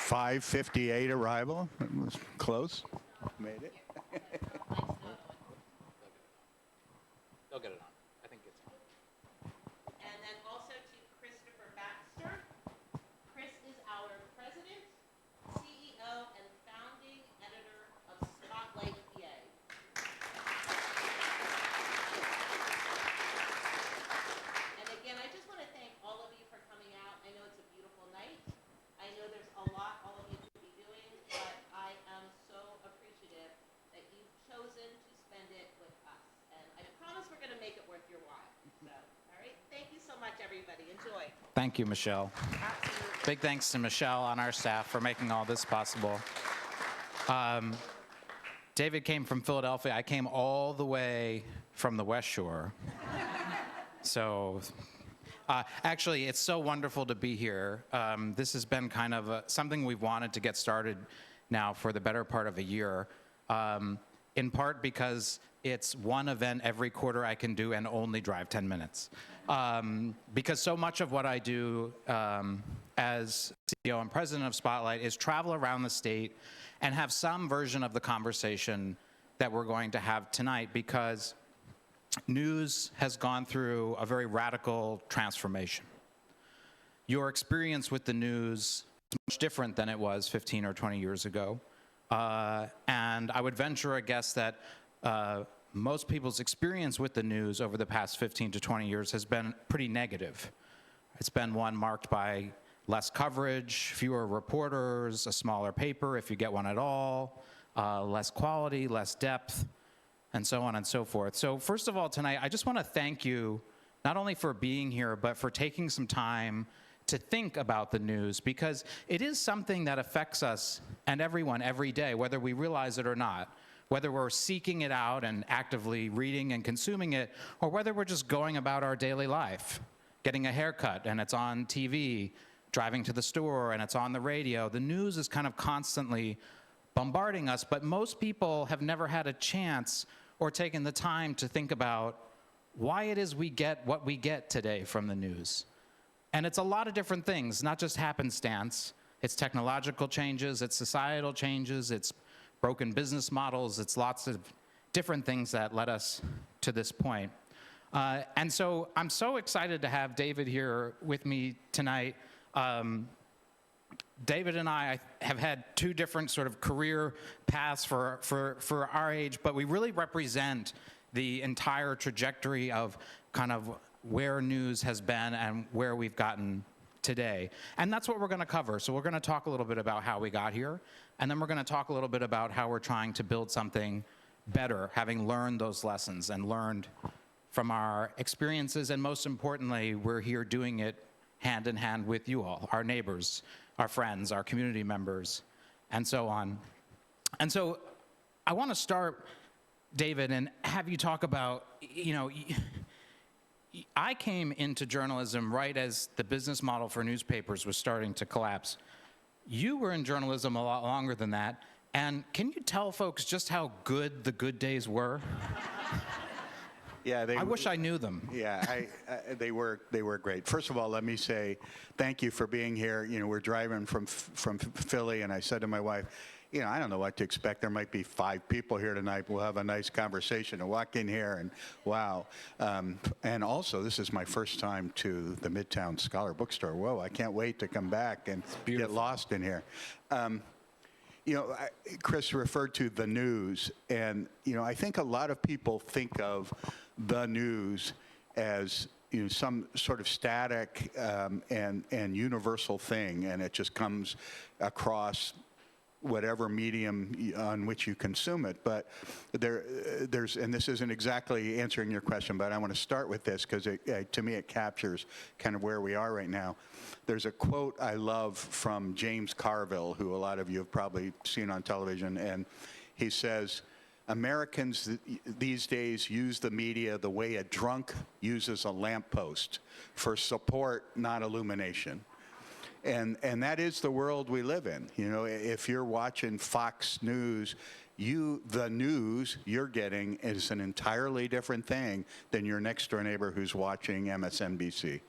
5:58 arrival. It was close. Made it. They'll get it on. I think it's on. And then also to Christopher Baxter. Chris is our president, CEO, and founding editor of Spotlight PA. And again, I just want to thank all of you for coming out. I know it's a beautiful night. I know there's a lot all of you could be doing, but I am so appreciative that you've chosen to spend it with us. And I promise we're going to make it worth your while. So, all right. Thank you so much, everybody. Enjoy. Thank you, Michelle. Absolutely. Big thanks to Michelle on our staff for making all this possible. David came from Philadelphia. I came all the way from the West Shore. So actually, it's so wonderful to be here. This has been kind of something we've wanted to get started now for the better part of a year, in part because it's one event every quarter I can do and only drive 10 minutes. Because so much of what I do as CEO and president of Spotlight is travel around the state and have some version of the conversation that we're going to have tonight, because news has gone through a very radical transformation. Your experience with the news is much different than it was 15 or 20 years ago. And I would venture a guess that most people's experience with the news over the past 15 to 20 years has been pretty negative. It's been one marked by less coverage, fewer reporters, a smaller paper if you get one at all, less quality, less depth, and so on and so forth. So first of all, tonight, I just want to thank you not only for being here, but for taking some time to think about the news, because it is something that affects us and everyone every day, whether we realize it or not, whether we're seeking it out and actively reading and consuming it, or whether we're just going about our daily life, getting a haircut and it's on TV, driving to the store and it's on the radio. The news is kind of constantly bombarding us, but most people have never had a chance or taken the time to think about why it is we get what we get today from the news. And it's a lot of different things, not just happenstance. It's technological changes, it's societal changes, it's broken business models, it's lots of different things that led us to this point. And so I'm so excited to have David here with me tonight. David and I have had two different sort of career paths for our age, but we really represent the entire trajectory of kind of where news has been and where we've gotten today. And that's what we're going to cover. So we're going to talk a little bit about how we got here, and then we're going to talk a little bit about how we're trying to build something better, having learned those lessons and learned from our experiences. And most importantly, we're here doing it hand in hand with you all, our neighbors, our friends, our community members, and so on. And so I want to start, David, and have you talk about, you know, I came into journalism right as the business model for newspapers was starting to collapse. You were in journalism a lot longer than that, and can you tell folks just how good the good days were? Yeah, I wish I knew them. Yeah, they were great. First of all, let me say thank you for being here. You know, we're driving from Philly, and I said to my wife, you know, I don't know what to expect. There might be 5 people here tonight. We'll have a nice conversation. I walk in here, and wow. And also, this is my first time to the Midtown Scholar Bookstore. Whoa, I can't wait to come back and get lost in here. You know, Chris referred to the news, and, you know, I think a lot of people think of the news as, you know, some sort of static and universal thing, and it just comes across whatever medium on which you consume it. But there's, and this isn't exactly answering your question, but I want to start with this because to me it captures kind of where we are right now. There's a quote I love from James Carville, who a lot of you have probably seen on television, and he says, Americans these days use the media the way a drunk uses a lamppost, for support, not illumination. And that is the world we live in. You know, if you're watching Fox News, the news you're getting is an entirely different thing than your next door neighbor who's watching MSNBC.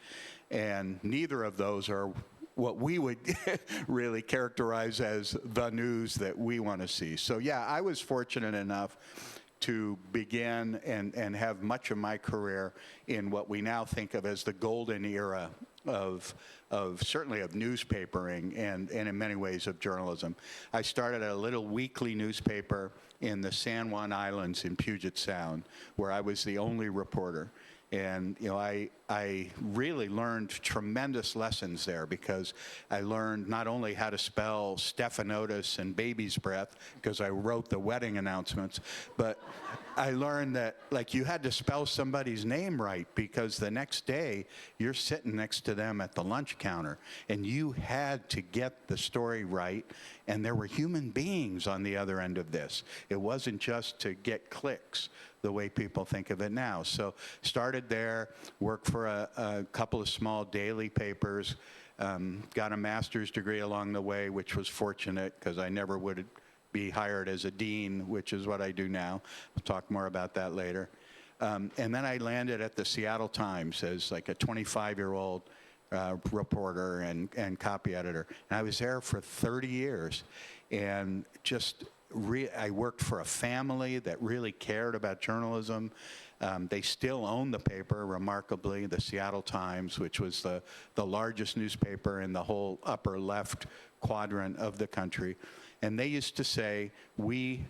And neither of those are what we would really characterize as the news that we want to see. So yeah, I was fortunate enough to begin and have much of my career in what we now think of as the golden era of certainly of newspapering and in many ways of journalism. I started at a little weekly newspaper in the San Juan Islands in Puget Sound, where I was the only reporter. And I really learned tremendous lessons there, because I learned not only how to spell stephanotis and baby's breath, because I wrote the wedding announcements, but I learned that you had to spell somebody's name right, because the next day you're sitting next to them at the lunch counter and you had to get the story right, and there were human beings on the other end of this. It wasn't just to get clicks the way people think of it now. So started there, worked for a couple of small daily papers, got a master's degree along the way, which was fortunate because I never would be hired as a dean, which is what I do now. We'll talk more about that later. And then I landed at the Seattle Times as like a 25-year-old reporter and copy editor. And I was there for 30 years, and just I worked for a family that really cared about journalism. They still own the paper, remarkably, the Seattle Times, which was the largest newspaper in the whole upper left quadrant of the country. And they used to say, we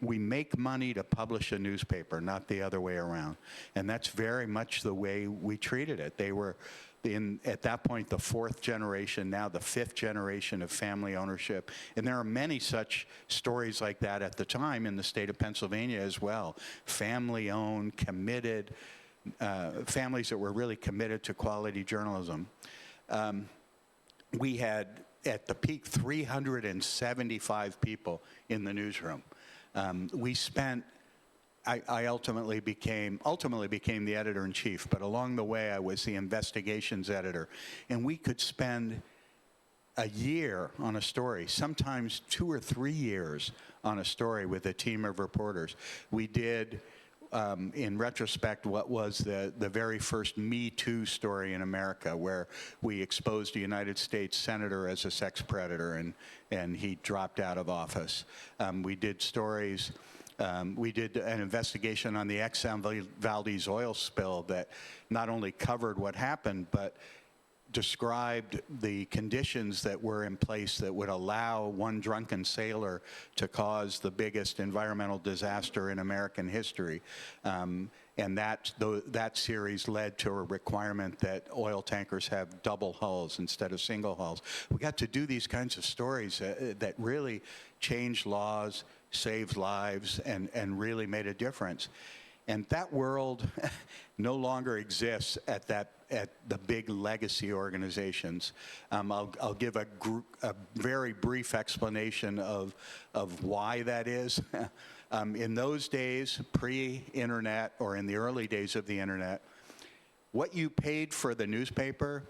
make money to publish a newspaper, not the other way around. And that's very much the way we treated it. They were, at that point, the fourth generation, now the fifth generation of family ownership. And there are many such stories like that at the time in the state of Pennsylvania as well. Family-owned, committed, families that were really committed to quality journalism. We had, at the peak, 375 people in the newsroom. We spent, I ultimately became the editor-in-chief, but along the way I was the investigations editor. And we could spend a year on a story, sometimes 2 or 3 years on a story with a team of reporters. We did, in retrospect, what was the very first Me Too story in America, where we exposed a United States senator as a sex predator, and he dropped out of office. We did stories. We did an investigation on the Exxon Valdez oil spill that not only covered what happened, but described the conditions that were in place that would allow one drunken sailor to cause the biggest environmental disaster in American history. And that series led to a requirement that oil tankers have double hulls instead of single hulls. We got to do these kinds of stories that really changed laws, saved lives, and really made a difference. And that world no longer exists at the big legacy organizations. I'll give a very brief explanation of why that is. In those days, pre-internet, or in the early days of the internet, what you paid for the newspaper,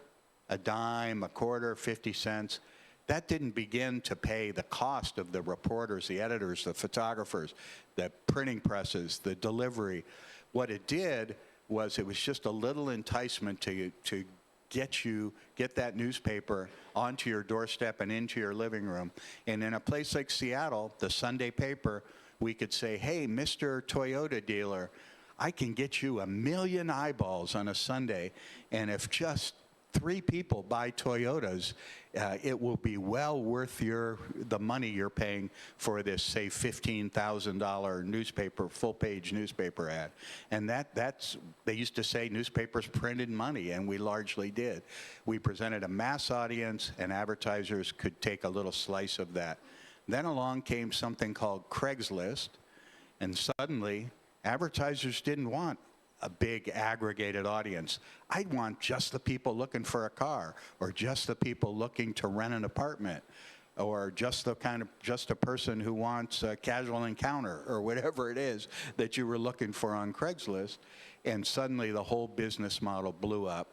a dime, a quarter, 50 cents, that didn't begin to pay the cost of the reporters, the editors, the photographers, the printing presses, the delivery. What it did was it was just a little enticement to get that newspaper onto your doorstep and into your living room. And in a place like Seattle, the Sunday paper, we could say, hey, Mr. Toyota dealer, I can get you 1 million eyeballs on a Sunday, and if just 3 people buy Toyotas, it will be well worth the money you're paying for this, say, $15,000 newspaper, full-page newspaper ad. And they used to say newspapers printed money, and we largely did. We presented a mass audience, and advertisers could take a little slice of that. Then along came something called Craigslist, and suddenly advertisers didn't want a big aggregated audience. I'd want just the people looking for a car, or just the people looking to rent an apartment, or just a person who wants a casual encounter, or whatever it is that you were looking for on Craigslist. And suddenly the whole business model blew up.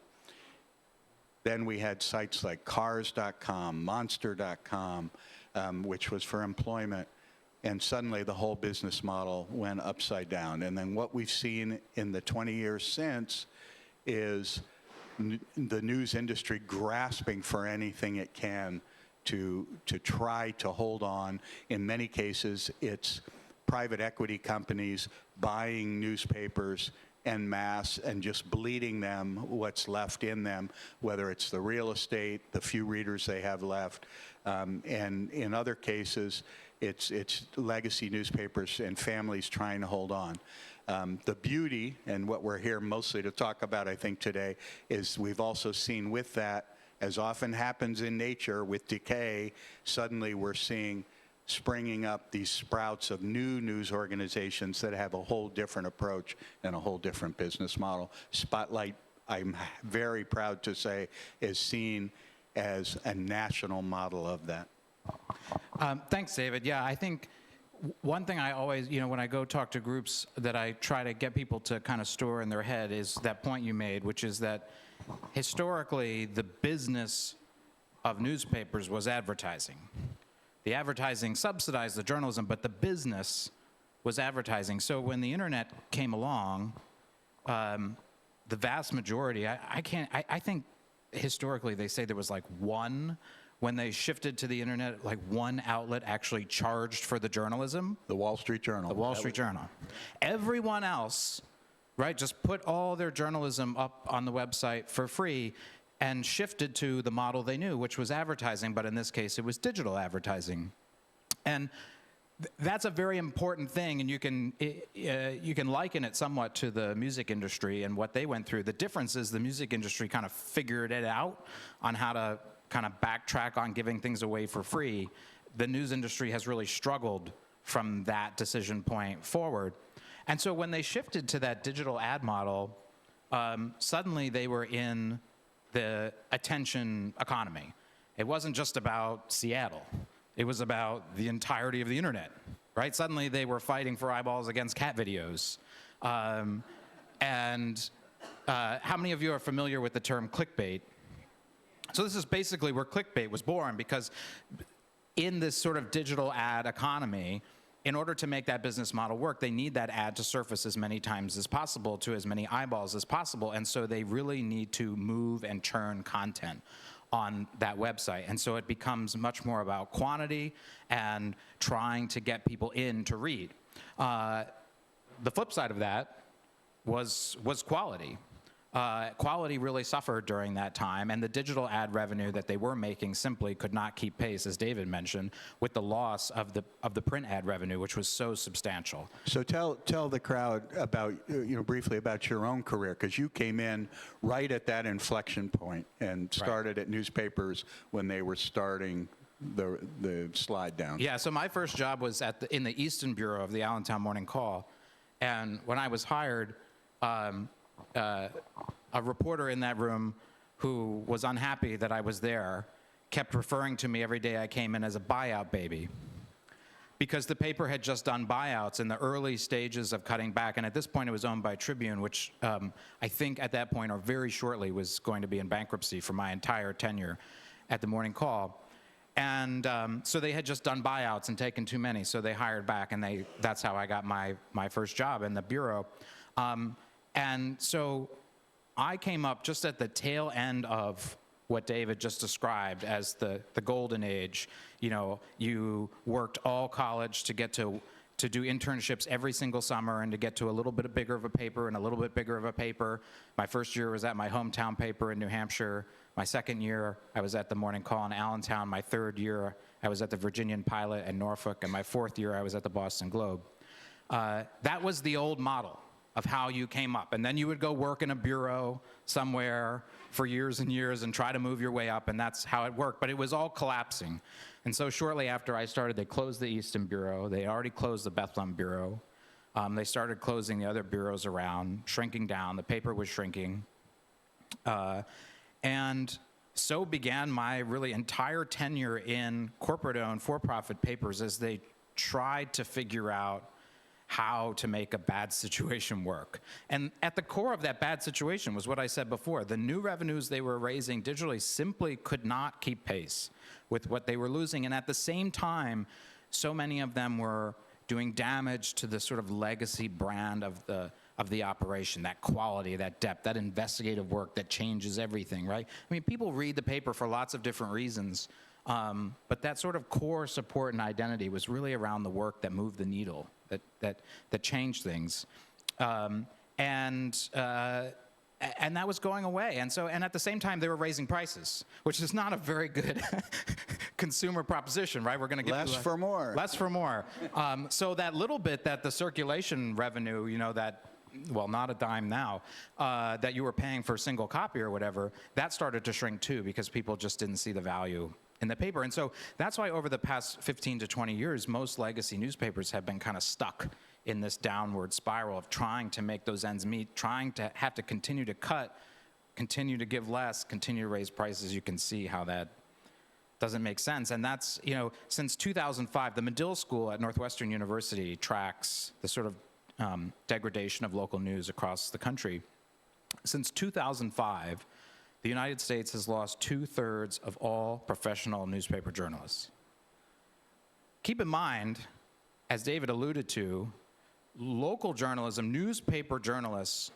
Then we had sites like cars.com, monster.com, which was for employment. And suddenly the whole business model went upside down. And then what we've seen in the 20 years since is the news industry grasping for anything it can to try to hold on. In many cases, it's private equity companies buying newspapers en masse and just bleeding them what's left in them, whether it's the real estate, the few readers they have left, and in other cases, it's legacy newspapers and families trying to hold on. The beauty, and what we're here mostly to talk about, I think, today, is we've also seen with that, as often happens in nature with decay, suddenly we're seeing springing up these sprouts of new news organizations that have a whole different approach and a whole different business model. Spotlight, I'm very proud to say, is seen as a national model of that. Thanks, David. Yeah, I think one thing I always, when I go talk to groups that I try to get people to kind of store in their head is that point you made, which is that historically the business of newspapers was advertising. The advertising subsidized the journalism, but the business was advertising. So when the internet came along, the vast majority, I think historically they say there was like one, when they shifted to the internet, like one outlet actually charged for the journalism. The Wall Street Journal. The Wall Street Journal. Everyone else, right, just put all their journalism up on the website for free and shifted to the model they knew, which was advertising, but in this case, it was digital advertising. And that's a very important thing, and you can liken it somewhat to the music industry and what they went through. The difference is the music industry kind of figured it out on how to kind of backtrack on giving things away for free. The news industry has really struggled from that decision point forward. And so when they shifted to that digital ad model, suddenly they were in the attention economy. It wasn't just about Seattle. It was about the entirety of the internet, right? Suddenly they were fighting for eyeballs against cat videos. How many of you are familiar with the term clickbait? So this is basically where clickbait was born, because in this sort of digital ad economy, in order to make that business model work, they need that ad to surface as many times as possible to as many eyeballs as possible. And so they really need to move and churn content on that website. And so it becomes much more about quantity and trying to get people in to read. The flip side of that was quality. Quality really suffered during that time, and the digital ad revenue that they were making simply could not keep pace, as David mentioned, with the loss of the print ad revenue, which was so substantial. So tell the crowd about, briefly about your own career, because you came in right at that inflection point and started at newspapers when they were starting the slide down. Yeah, so my first job was in the Easton Bureau of the Allentown Morning Call, and when I was hired, a reporter in that room who was unhappy that I was there kept referring to me every day I came in as a buyout baby, because the paper had just done buyouts in the early stages of cutting back, and at this point it was owned by Tribune, which I think at that point or very shortly was going to be in bankruptcy for my entire tenure at the Morning Call. And so they had just done buyouts and taken too many, so they hired back, and that's how I got my first job in the Bureau. And so I came up just at the tail end of what David just described as the golden age. You worked all college to get to do internships every single summer and to get to a little bit bigger of a paper and a little bit bigger of a paper. My first year was at my hometown paper in New Hampshire. My second year, I was at the Morning Call in Allentown. My third year, I was at the Virginian Pilot in Norfolk. And my fourth year, I was at the Boston Globe. That was the old model of how you came up. And then you would go work in a bureau somewhere for years and years and try to move your way up, and that's how it worked. But it was all collapsing. And so shortly after I started, they closed the Easton Bureau. They already closed the Bethlehem Bureau. They started closing the other bureaus around, shrinking down. The paper was shrinking. And so began my really entire tenure in corporate-owned, for-profit papers as they tried to figure out how to make a bad situation work. And at the core of that bad situation was what I said before. The new revenues they were raising digitally simply could not keep pace with what they were losing. And at the same time, so many of them were doing damage to the sort of legacy brand of the of the operation, that quality, that depth, that investigative work that changes everything, right? I mean, people read the paper for lots of different reasons, but that sort of core support and identity was really around the work that moved the needle, that changed things. And that was going away. And at the same time, they were raising prices, which is not a very good consumer proposition, right? We're going to give less for more. Less for more. So that little bit that the circulation revenue, well, not a dime now, that you were paying for a single copy or whatever, that started to shrink too because people just didn't see the value in the paper. And so that's why over the past 15 to 20 years, most legacy newspapers have been kind of stuck in this downward spiral of trying to make those ends meet, trying to have to continue to cut, continue to give less, continue to raise prices. You can see how that doesn't make sense. And that's, since 2005, the Medill School at Northwestern University tracks the sort of degradation of local news across the country. Since 2005, the United States has lost 2/3 of all professional newspaper journalists. Keep in mind, as David alluded to, local journalism, newspaper journalists,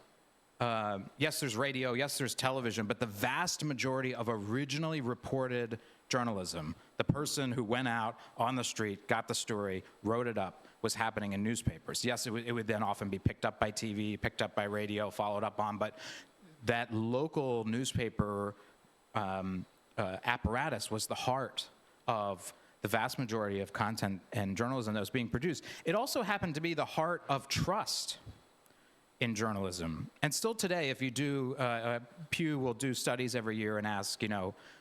yes, there's radio, yes, there's television, but the vast majority of originally reported journalism, the person who went out on the street, got the story, wrote it up, was happening in newspapers. Yes, it would then often be picked up by TV, picked up by radio, followed up on, but that local newspaper apparatus was the heart of the vast majority of content and journalism that was being produced. It also happened to be the heart of trust in journalism. And still today, if you do, Pew will do studies every year and ask,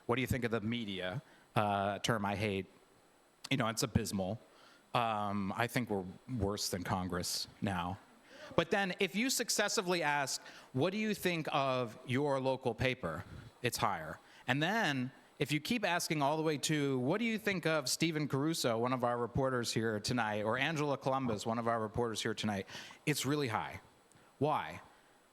what do you think of the media? A term I hate. It's abysmal. I think we're worse than Congress now. But then if you successively ask, what do you think of your local paper? It's higher. And then if you keep asking all the way to, what do you think of Stephen Caruso, one of our reporters here tonight, or Angela Columbus, one of our reporters here tonight, it's really high. Why?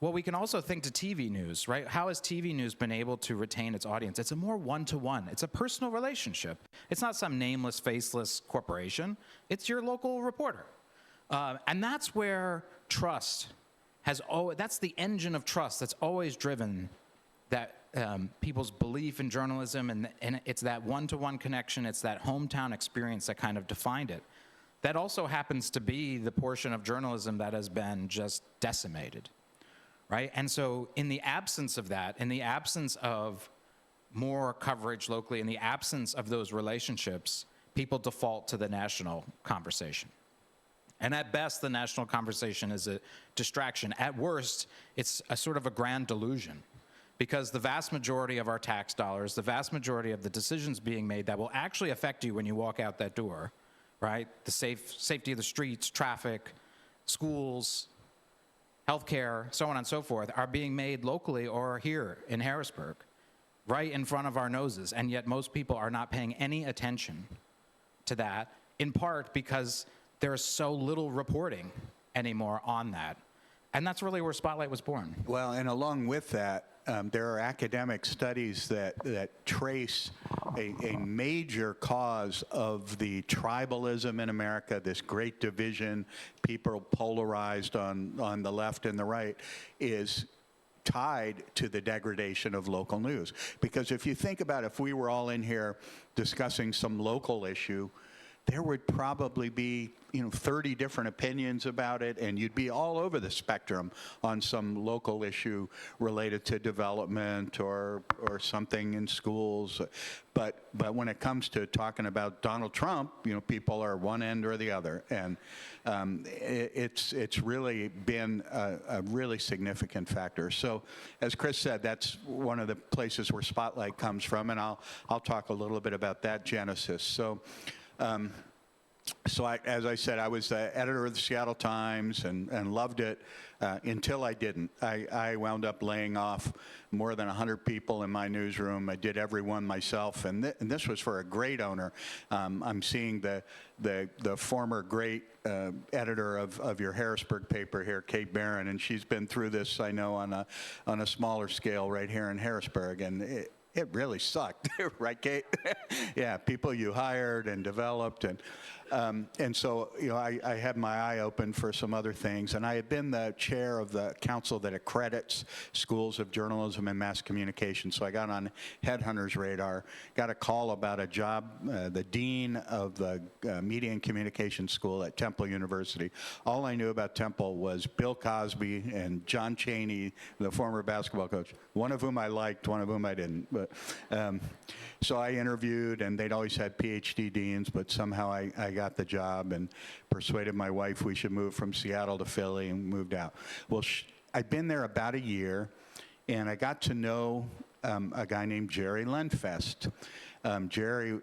Well, we can also think to TV news, right? How has TV news been able to retain its audience? It's a more one-to-one. It's a personal relationship. It's not some nameless, faceless corporation. It's your local reporter. And that's where trust that's the engine of trust that's always driven that people's belief in journalism, and it's that one-to-one connection, it's that hometown experience that kind of defined it. That also happens to be the portion of journalism that has been just decimated, right? And so in the absence of that, in the absence of more coverage locally, in the absence of those relationships, people default to the national conversation. And at best, the national conversation is a distraction. At worst, it's a sort of a grand delusion, because the vast majority of our tax dollars, the vast majority of the decisions being made that will actually affect you when you walk out that door, right? The safety of the streets, traffic, schools, healthcare, so on and so forth, are being made locally or here in Harrisburg, right in front of our noses. And yet most people are not paying any attention to that, in part because there's so little reporting anymore on that. And that's really where Spotlight was born. Well, and along with that, there are academic studies that trace a major cause of the tribalism in America, this great division, people polarized on the left and the right, is tied to the degradation of local news. Because if you think about if we were all in here discussing some local issue, there would probably be 30 different opinions about it, and you'd be all over the spectrum on some local issue related to development or something in schools. But when it comes to talking about Donald Trump, people are one end or the other, and it's really been a really significant factor. So, as Chris said, that's one of the places where Spotlight comes from, and I'll talk a little bit about that genesis. So as I said, I was the editor of the Seattle Times and loved it until I didn't. I wound up laying off more than 100 people in my newsroom. I did every one myself, and this was for a great owner. I'm seeing the former great editor of your Harrisburg paper here, Kate Barron, and she's been through this, I know, on a smaller scale right here in Harrisburg, and it really sucked, right, Kate? Yeah, people you hired and developed, and And so, I had my eye open for some other things, and I had been the chair of the council that accredits schools of journalism and mass communication, so I got on Headhunter's radar, got a call about a job, the dean of the Media and Communication School at Temple University. All I knew about Temple was Bill Cosby and John Chaney, the former basketball coach, one of whom I liked, one of whom I didn't. But so I interviewed, and they'd always had PhD deans, but somehow I got the job and persuaded my wife we should move from Seattle to Philly, and moved out. Well, I'd been there about a year, and I got to know a guy named Jerry Lenfest. Jerry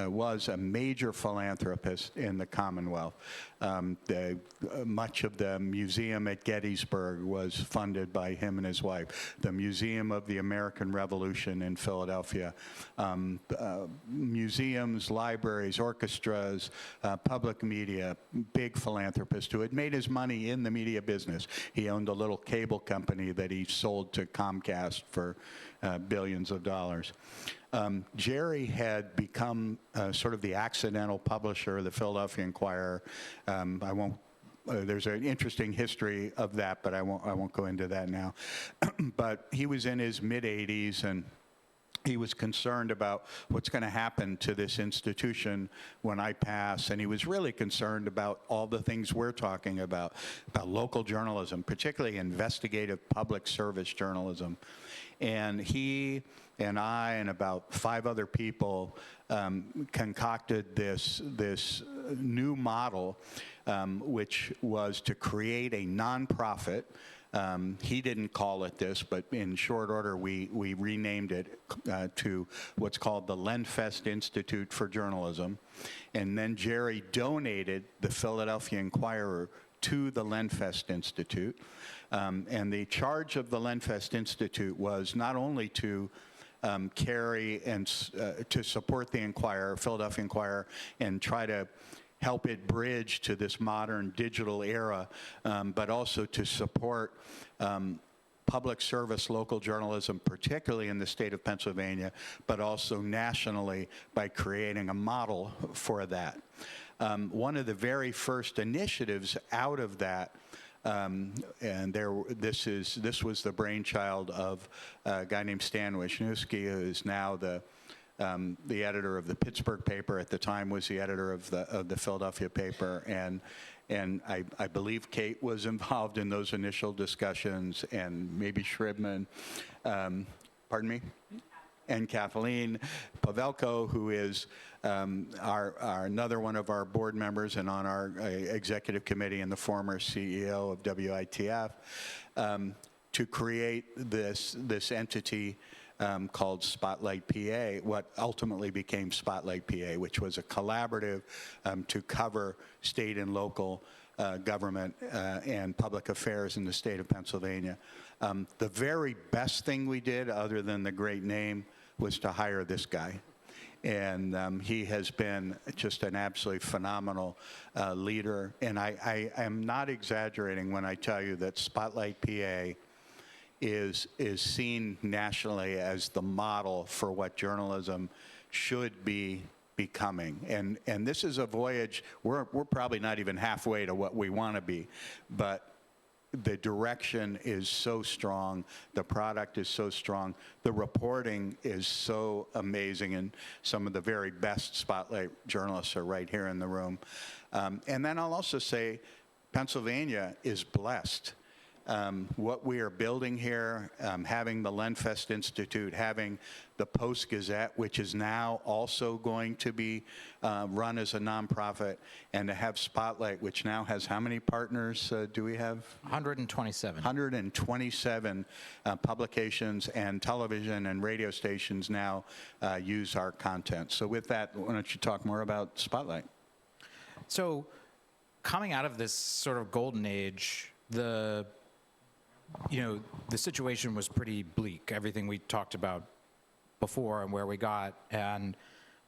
was a major philanthropist in the Commonwealth. Much of the museum at Gettysburg was funded by him and his wife. The Museum of the American Revolution in Philadelphia. Museums, libraries, orchestras, public media, big philanthropist who had made his money in the media business. He owned a little cable company that he sold to Comcast for billions of dollars. Jerry had become sort of the accidental publisher of the Philadelphia Inquirer. There's an interesting history of that, but I won't go into that now. But he was in his mid-80s, and he was concerned about what's going to happen to this institution when I pass, and he was really concerned about all the things we're talking about local journalism, particularly investigative public service journalism. And he and I and about 5 other people concocted this new model, which was to create a nonprofit. He didn't call it this, but in short order, we renamed it to what's called the Lenfest Institute for Journalism. And then Jerry donated the Philadelphia Inquirer to the Lenfest Institute. And the charge of the Lenfest Institute was not only to carry and to support the Inquirer, Philadelphia Inquirer, and try to help it bridge to this modern digital era, but also to support public service local journalism, particularly in the state of Pennsylvania, but also nationally by creating a model for that. One of the very first initiatives out of that, this was the brainchild of a guy named Stan Wisniewski, who is now the editor of the Pittsburgh paper. At the time was the editor of the Philadelphia paper, and I believe Kate was involved in those initial discussions, and maybe Shribman, pardon me, and Kathleen Pavelko, who is another one of our board members and on our executive committee, and the former CEO of WITF, to create this entity called Spotlight PA, what ultimately became Spotlight PA, which was a collaborative to cover state and local government and public affairs in the state of Pennsylvania. The very best thing we did, other than the great name, was to hire this guy. And he has been just an absolutely phenomenal leader. And I am not exaggerating when I tell you that Spotlight PA is seen nationally as the model for what journalism should be becoming. And this is a voyage, we're probably not even halfway to what we want to be, but the direction is so strong, the product is so strong, the reporting is so amazing, and some of the very best Spotlight journalists are right here in the room. And then I'll also say Pennsylvania is blessed. What we are building here, having the Lenfest Institute, having the Post-Gazette, which is now also going to be run as a nonprofit, and to have Spotlight, which now has how many partners do we have? 127. 127 publications and television and radio stations now use our content. So with that, why don't you talk more about Spotlight? So coming out of this sort of golden age, the situation was pretty bleak, everything we talked about before and where we got, and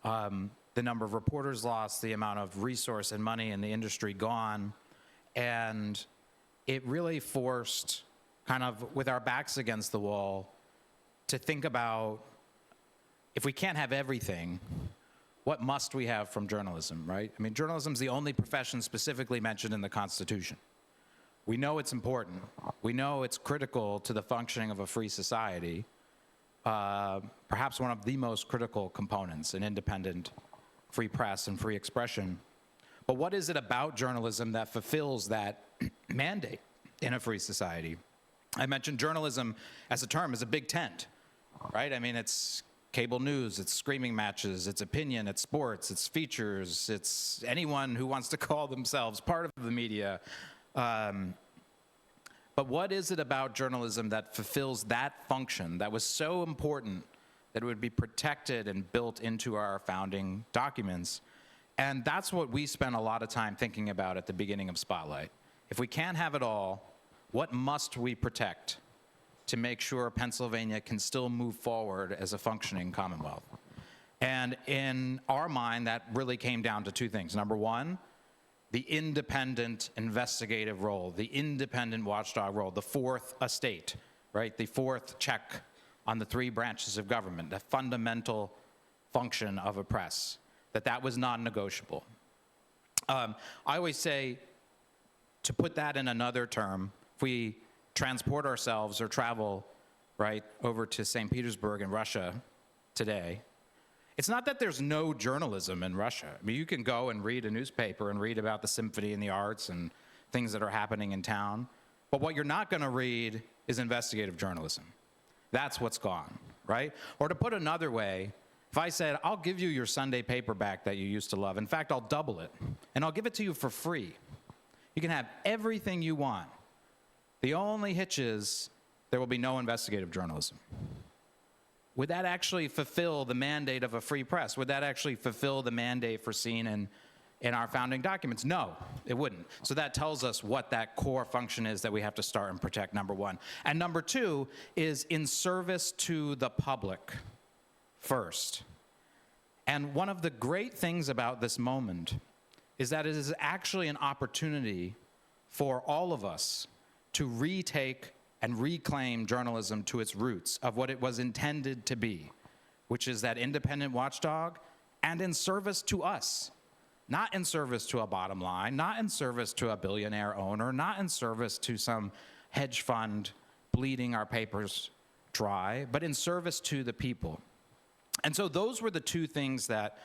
the number of reporters lost, the amount of resource and money in the industry gone, and it really forced, kind of with our backs against the wall, to think about, if we can't have everything, what must we have from journalism, right? I mean, journalism's the only profession specifically mentioned in the Constitution. We know it's important. We know it's critical to the functioning of a free society, perhaps one of the most critical components in independent free press and free expression. But what is it about journalism that fulfills that mandate in a free society? I mentioned journalism as a term, as a big tent, right? I mean, it's cable news, it's screaming matches, it's opinion, it's sports, it's features, it's anyone who wants to call themselves part of the media. But what is it about journalism that fulfills that function that was so important that it would be protected and built into our founding documents? And that's what we spent a lot of time thinking about at the beginning of Spotlight. If we can't have it all, what must we protect to make sure Pennsylvania can still move forward as a functioning Commonwealth? And in our mind, that really came down to two things. Number one, the independent investigative role, the independent watchdog role, the fourth estate, right? The fourth check on the three branches of government, the fundamental function of a press, that was non-negotiable. I always say, to put that in another term, if we transport ourselves or travel, right, over to St. Petersburg in Russia today, it's not that there's no journalism in Russia. I mean, you can go and read a newspaper and read about the symphony and the arts and things that are happening in town. But what you're not going to read is investigative journalism. That's what's gone, right? Or to put another way, if I said, I'll give you your Sunday paperback that you used to love. In fact, I'll double it, and I'll give it to you for free. You can have everything you want. The only hitch is there will be no investigative journalism. Would that actually fulfill the mandate of a free press? Would that actually fulfill the mandate foreseen in our founding documents? No, it wouldn't. So that tells us what that core function is that we have to start and protect, number one. And number two is in service to the public first. And one of the great things about this moment is that it is actually an opportunity for all of us to retake and reclaim journalism to its roots of what it was intended to be, which is that independent watchdog and in service to us, not in service to a bottom line, not in service to a billionaire owner, not in service to some hedge fund bleeding our papers dry, but in service to the people. And so those were the two things that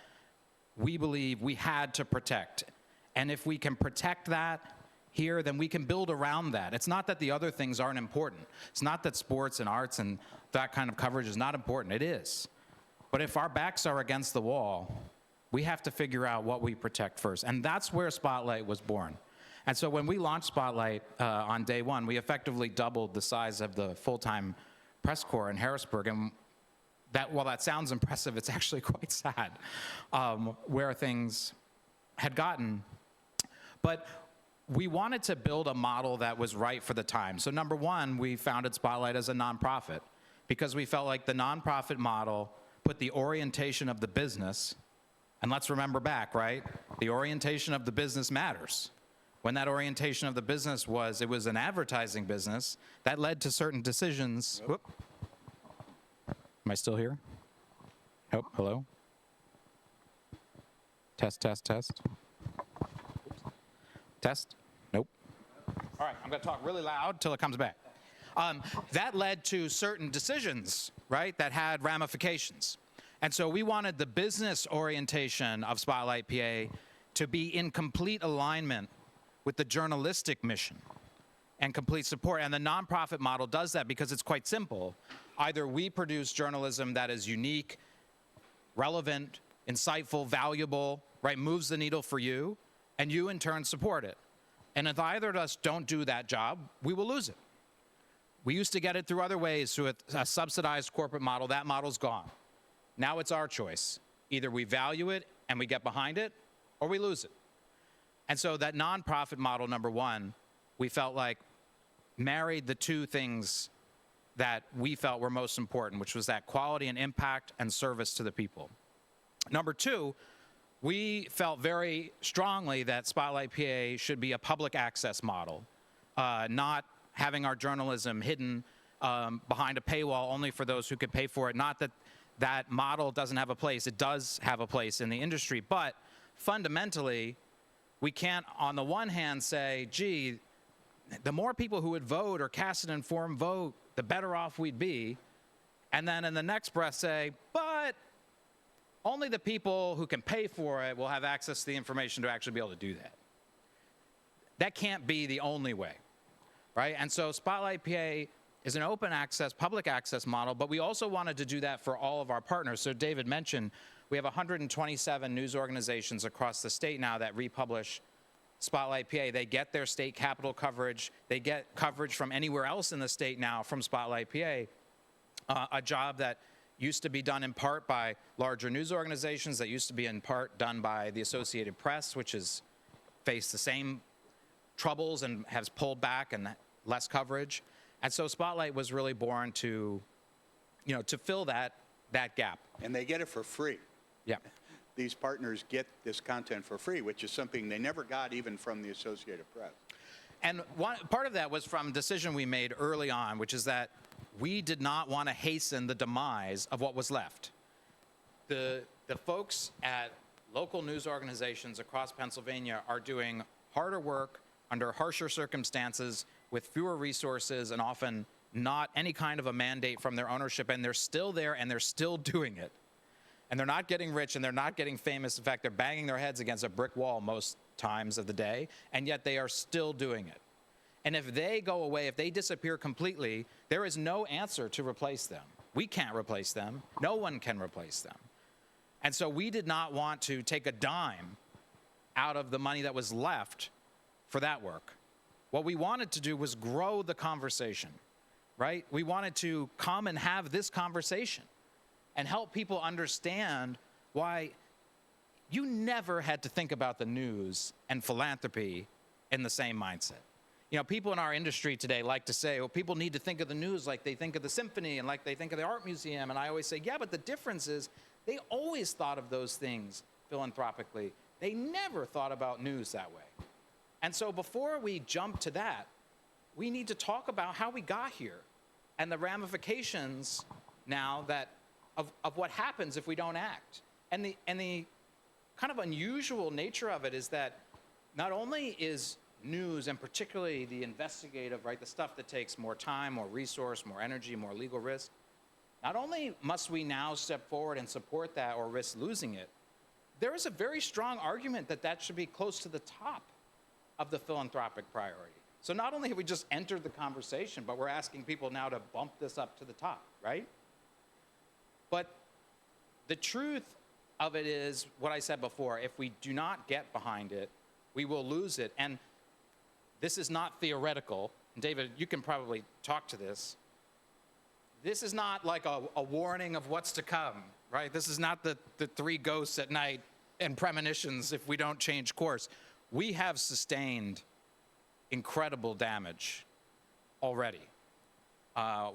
we believe we had to protect. And if we can protect that here, then we can build around that. It's not that the other things aren't important. It's not that sports and arts and that kind of coverage is not important. It is. But if our backs are against the wall, we have to figure out what we protect first. And that's where Spotlight was born. And so when we launched Spotlight on day one, we effectively doubled the size of the full-time press corps in Harrisburg. And that, while that sounds impressive, it's actually quite sad where things had gotten. But we wanted to build a model that was right for the time. So number one, we founded Spotlight as a nonprofit because we felt like the nonprofit model put the orientation of the business, and let's remember back, right? The orientation of the business matters. When that orientation of the business was, it was an advertising business, that led to certain decisions. Whoop. Am I still here? Oh, hello? Test, test, test. Test? Nope. All right, I'm going to talk really loud till it comes back. That led to certain decisions, right, that had ramifications. And so we wanted the business orientation of Spotlight PA to be in complete alignment with the journalistic mission and complete support. And the nonprofit model does that because it's quite simple. Either we produce journalism that is unique, relevant, insightful, valuable, right, moves the needle for you, and you in turn support it. And if either of us don't do that job, we will lose it. We used to get it through other ways, through a subsidized corporate model. That model's gone. Now it's our choice. Either we value it and we get behind it, or we lose it. And so that nonprofit model, number one, we felt like married the two things that we felt were most important, which was that quality and impact and service to the people. Number two, we felt very strongly that Spotlight PA should be a public access model, not having our journalism hidden behind a paywall only for those who could pay for it. Not that that model doesn't have a place. It does have a place in the industry, but fundamentally, we can't, on the one hand, say, gee, the more people who would vote or cast an informed vote, the better off we'd be, and then in the next breath say, but only the people who can pay for it will have access to the information to actually be able to do that. That can't be the only way, right? And so Spotlight PA is an open access, public access model, but we also wanted to do that for all of our partners. So David mentioned we have 127 news organizations across the state now that republish Spotlight PA. They get their state capital coverage. They get coverage from anywhere else in the state now from Spotlight PA, a job that used to be done in part by larger news organizations, that used to be in part done by the Associated Press, which has faced the same troubles and has pulled back and less coverage. And so Spotlight was really born to, to fill that gap. And they get it for free. Yeah. These partners get this content for free, which is something they never got even from the Associated Press. And part of that was from a decision we made early on, which is that we did not want to hasten the demise of what was left. The folks at local news organizations across Pennsylvania are doing harder work under harsher circumstances with fewer resources and often not any kind of a mandate from their ownership, and they're still there and they're still doing it. And they're not getting rich and they're not getting famous. In fact, they're banging their heads against a brick wall most times of the day, and yet they are still doing it. And if they go away, if they disappear completely, there is no answer to replace them. We can't replace them. No one can replace them. And so we did not want to take a dime out of the money that was left for that work. What we wanted to do was grow the conversation, right? We wanted to come and have this conversation and help people understand why you never had to think about the news and philanthropy in the same mindset. People in our industry today like to say, well, people need to think of the news like they think of the symphony and like they think of the art museum. And I always say, yeah, but the difference is they always thought of those things philanthropically. They never thought about news that way. And so before we jump to that, we need to talk about how we got here and the ramifications now of what happens if we don't act. And the kind of unusual nature of it is that not only is news, and particularly the investigative, right, the stuff that takes more time, more resource, more energy, more legal risk, not only must we now step forward and support that or risk losing it, there is a very strong argument that that should be close to the top of the philanthropic priority. So not only have we just entered the conversation, but we're asking people now to bump this up to the top, right? But the truth of it is what I said before. If we do not get behind it, we will lose it. And this is not theoretical. David, you can probably talk to this. This is not like a warning of what's to come, right? This is not the three ghosts at night and premonitions if we don't change course. We have sustained incredible damage already.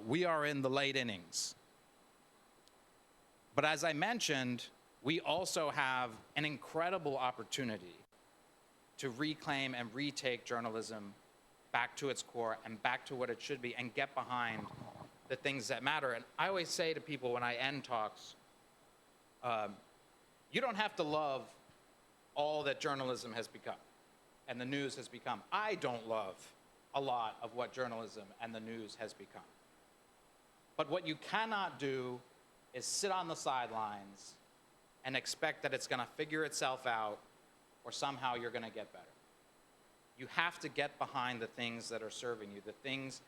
We are in the late innings. But as I mentioned, we also have an incredible opportunity to reclaim and retake journalism back to its core and back to what it should be and get behind the things that matter. And I always say to people when I end talks, you don't have to love all that journalism has become and the news has become. I don't love a lot of what journalism and the news has become. But what you cannot do is sit on the sidelines and expect that it's going to figure itself out or somehow you're going to get better. You have to get behind the things that are serving you, the things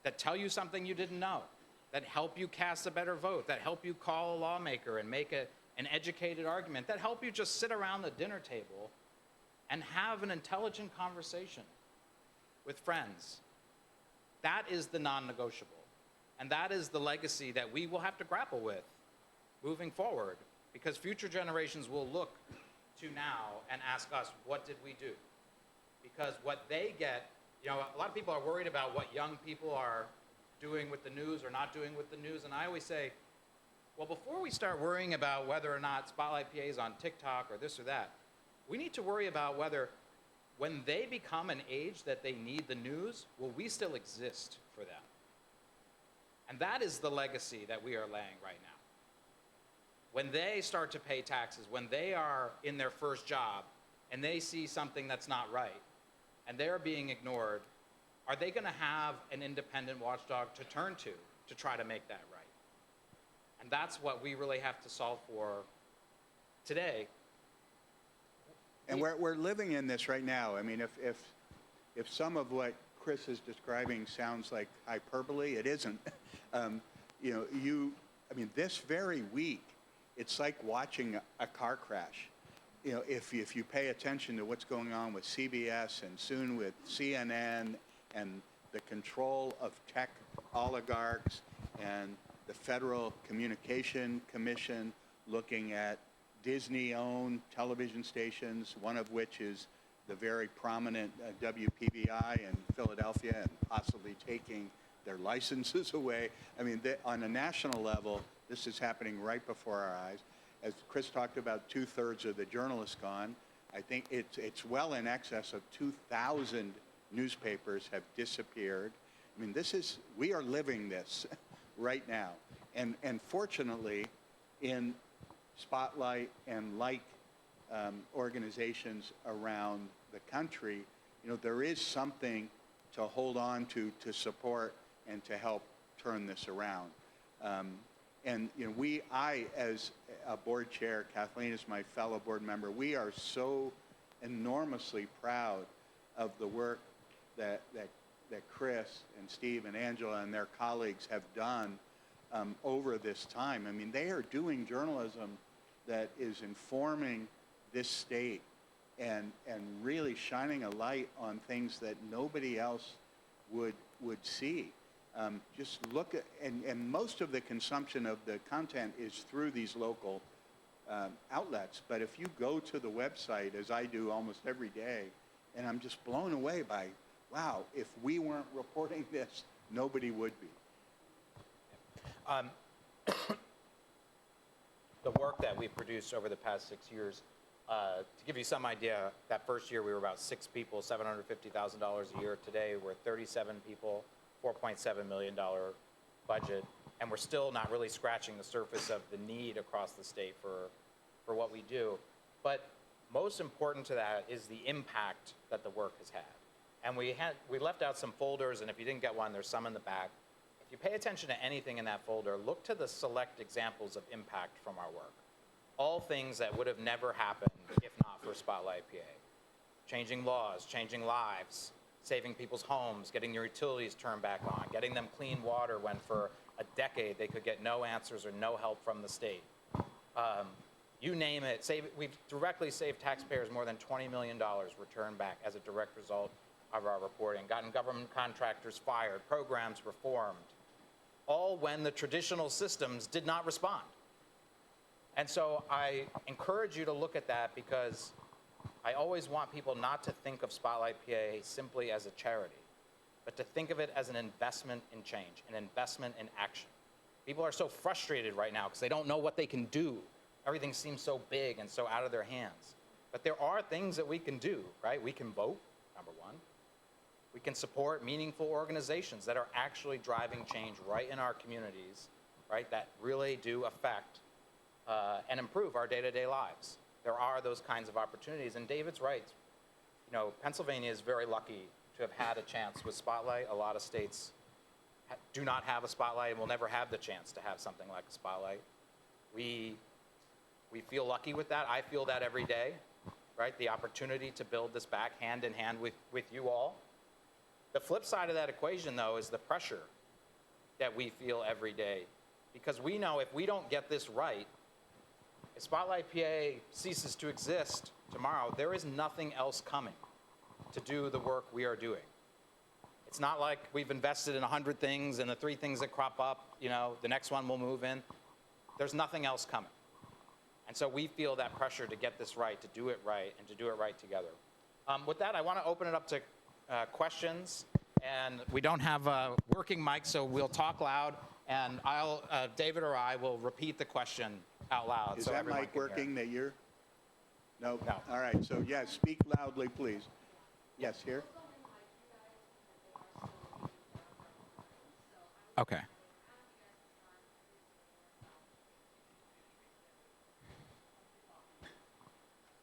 that tell you something you didn't know, that help you cast a better vote, that help you call a lawmaker and make an educated argument, that help you just sit around the dinner table and have an intelligent conversation with friends. That is the non-negotiable. And that is the legacy that we will have to grapple with moving forward, because future generations will look to now and ask us, what did we do? Because what they get, a lot of people are worried about what young people are doing with the news or not doing with the news. And I always say, well, before we start worrying about whether or not Spotlight PA is on TikTok or this or that, we need to worry about whether when they become an age that they need the news, will we still exist for them? And that is the legacy that we are laying right now. when they start to pay taxes, when they are in their first job and they see something that's not right and they're being ignored, are they going to have an independent watchdog to turn to try to make that right? And that's what we really have to solve for today. And we're living in this right now. I mean, if some of what Chris is describing sounds like hyperbole, it isn't. This very week, it's like watching a car crash. If you pay attention to what's going on with CBS and soon with CNN and the control of tech oligarchs and the Federal Communication Commission looking at Disney-owned television stations, one of which is the very prominent WPBI in Philadelphia, and possibly taking their licenses away. I mean, on a national level, this is happening right before our eyes. As Chris talked about, 2/3 of the journalists gone. I think it's well in excess of 2,000 newspapers have disappeared. I mean, we are living this right now. And fortunately, in Spotlight and organizations around the country, there is something to hold on to support and to help turn this around. I, as a board chair, Kathleen is my fellow board member, we are so enormously proud of the work that Chris and Steve and Angela and their colleagues have done over this time. I mean, they are doing journalism that is informing this state and really shining a light on things that nobody else would see. Just look at, and most of the consumption of the content is through these local outlets. But if you go to the website, as I do almost every day, and I'm just blown away by, wow, if we weren't reporting this, nobody would be. The work that we've produced over the past 6 years, to give you some idea, that first year we were about 6 people, $750,000 a year. Today we're 37 people, $4.7 million budget, and we're still not really scratching the surface of the need across the state for what we do. But most important to that is the impact that the work has had. And we left out some folders, and if you didn't get one, there's some in the back. If you pay attention to anything in that folder, look to the select examples of impact from our work. All things that would have never happened if not for Spotlight PA. Changing laws, changing lives, saving people's homes, getting your utilities turned back on, getting them clean water when for a decade they could get no answers or no help from the state. You name it, we've directly saved taxpayers more than $20 million returned back as a direct result of our reporting, gotten government contractors fired, programs reformed, all when the traditional systems did not respond. And so I encourage you to look at that, because I always want people not to think of Spotlight PA simply as a charity, but to think of it as an investment in change, an investment in action. People are so frustrated right now because they don't know what they can do. Everything seems so big and so out of their hands. But there are things that we can do, right? We can vote, number one. We can support meaningful organizations that are actually driving change right in our communities, right, that really do affect and improve our day-to-day lives. There are those kinds of opportunities, and David's right. Pennsylvania is very lucky to have had a chance with Spotlight. A lot of states do not have a Spotlight and will never have the chance to have something like a Spotlight. We feel lucky with that. I feel that every day, right? The opportunity to build this back hand in hand with you all. The flip side of that equation, though, is the pressure that we feel every day, because we know if we don't get this right, if Spotlight PA ceases to exist tomorrow, there is nothing else coming to do the work we are doing. It's not like we've invested in 100 things and the 3 things that crop up, the next one will move in. There's nothing else coming. And so we feel that pressure to get this right, to do it right, and to do it right together. With that, I want to open it up to questions. And we don't have a working mic, so we'll talk loud, and David or I will repeat the question out loud. Is so that everyone mic can working hear. that you're? No? No. All right, so yes, speak loudly, please. Yes, here? Okay.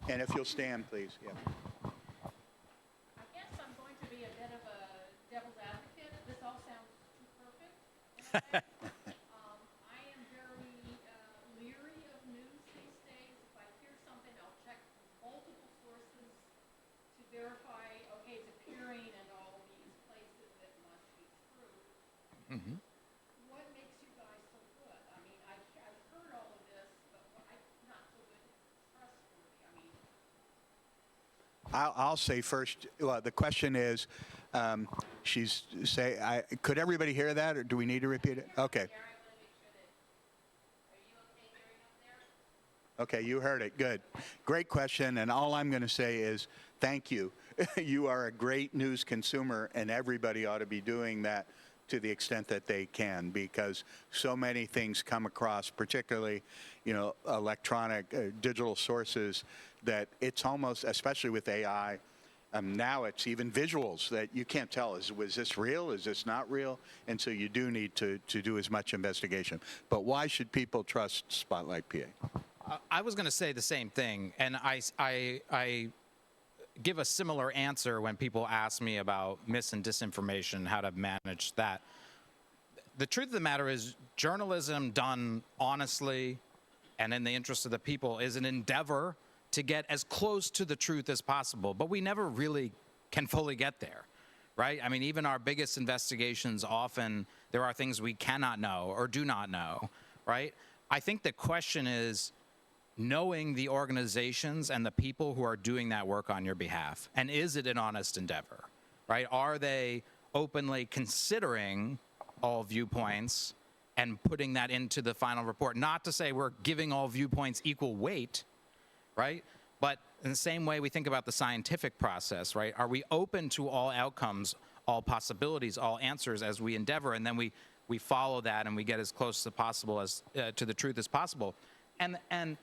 And if you'll stand, please. Yeah. I guess I'm going to be a bit of a devil's advocate. This all sounds too perfect. I am very leery of news these days. If I hear something, I'll check multiple sources to verify, okay, it's appearing in all these places, it must be true. What makes you guys so good? I mean, I've heard all of this, but I'm not so good trustworthy. I mean, I'll say first, well, the question is, could everybody hear that, or do we need to repeat it? Okay. Gary, I want to make sure that, are you okay hearing up there? Okay, you heard it. Good. Great question. And all I'm going to say is thank you. You are a great news consumer, and everybody ought to be doing that to the extent that they can, because so many things come across, particularly, electronic, digital sources, that it's almost, especially with AI, now it's even visuals that you can't tell. Was this real? Is this not real? And so you do need to do as much investigation. But why should people trust Spotlight PA? I was going to say the same thing, and I give a similar answer when people ask me about mis and disinformation, how to manage that. The truth of the matter is, journalism done honestly and in the interest of the people is an endeavor to get as close to the truth as possible, but we never really can fully get there, right? I mean, even our biggest investigations, often there are things we cannot know or do not know, right? I think the question is knowing the organizations and the people who are doing that work on your behalf, and is it an honest endeavor, right? Are they openly considering all viewpoints and putting that into the final report? Not to say we're giving all viewpoints equal weight, right? But in the same way we think about the scientific process, right? Are we open to all outcomes, all possibilities, all answers as we endeavor, and then we follow that and we get as close as possible as to the truth as possible? And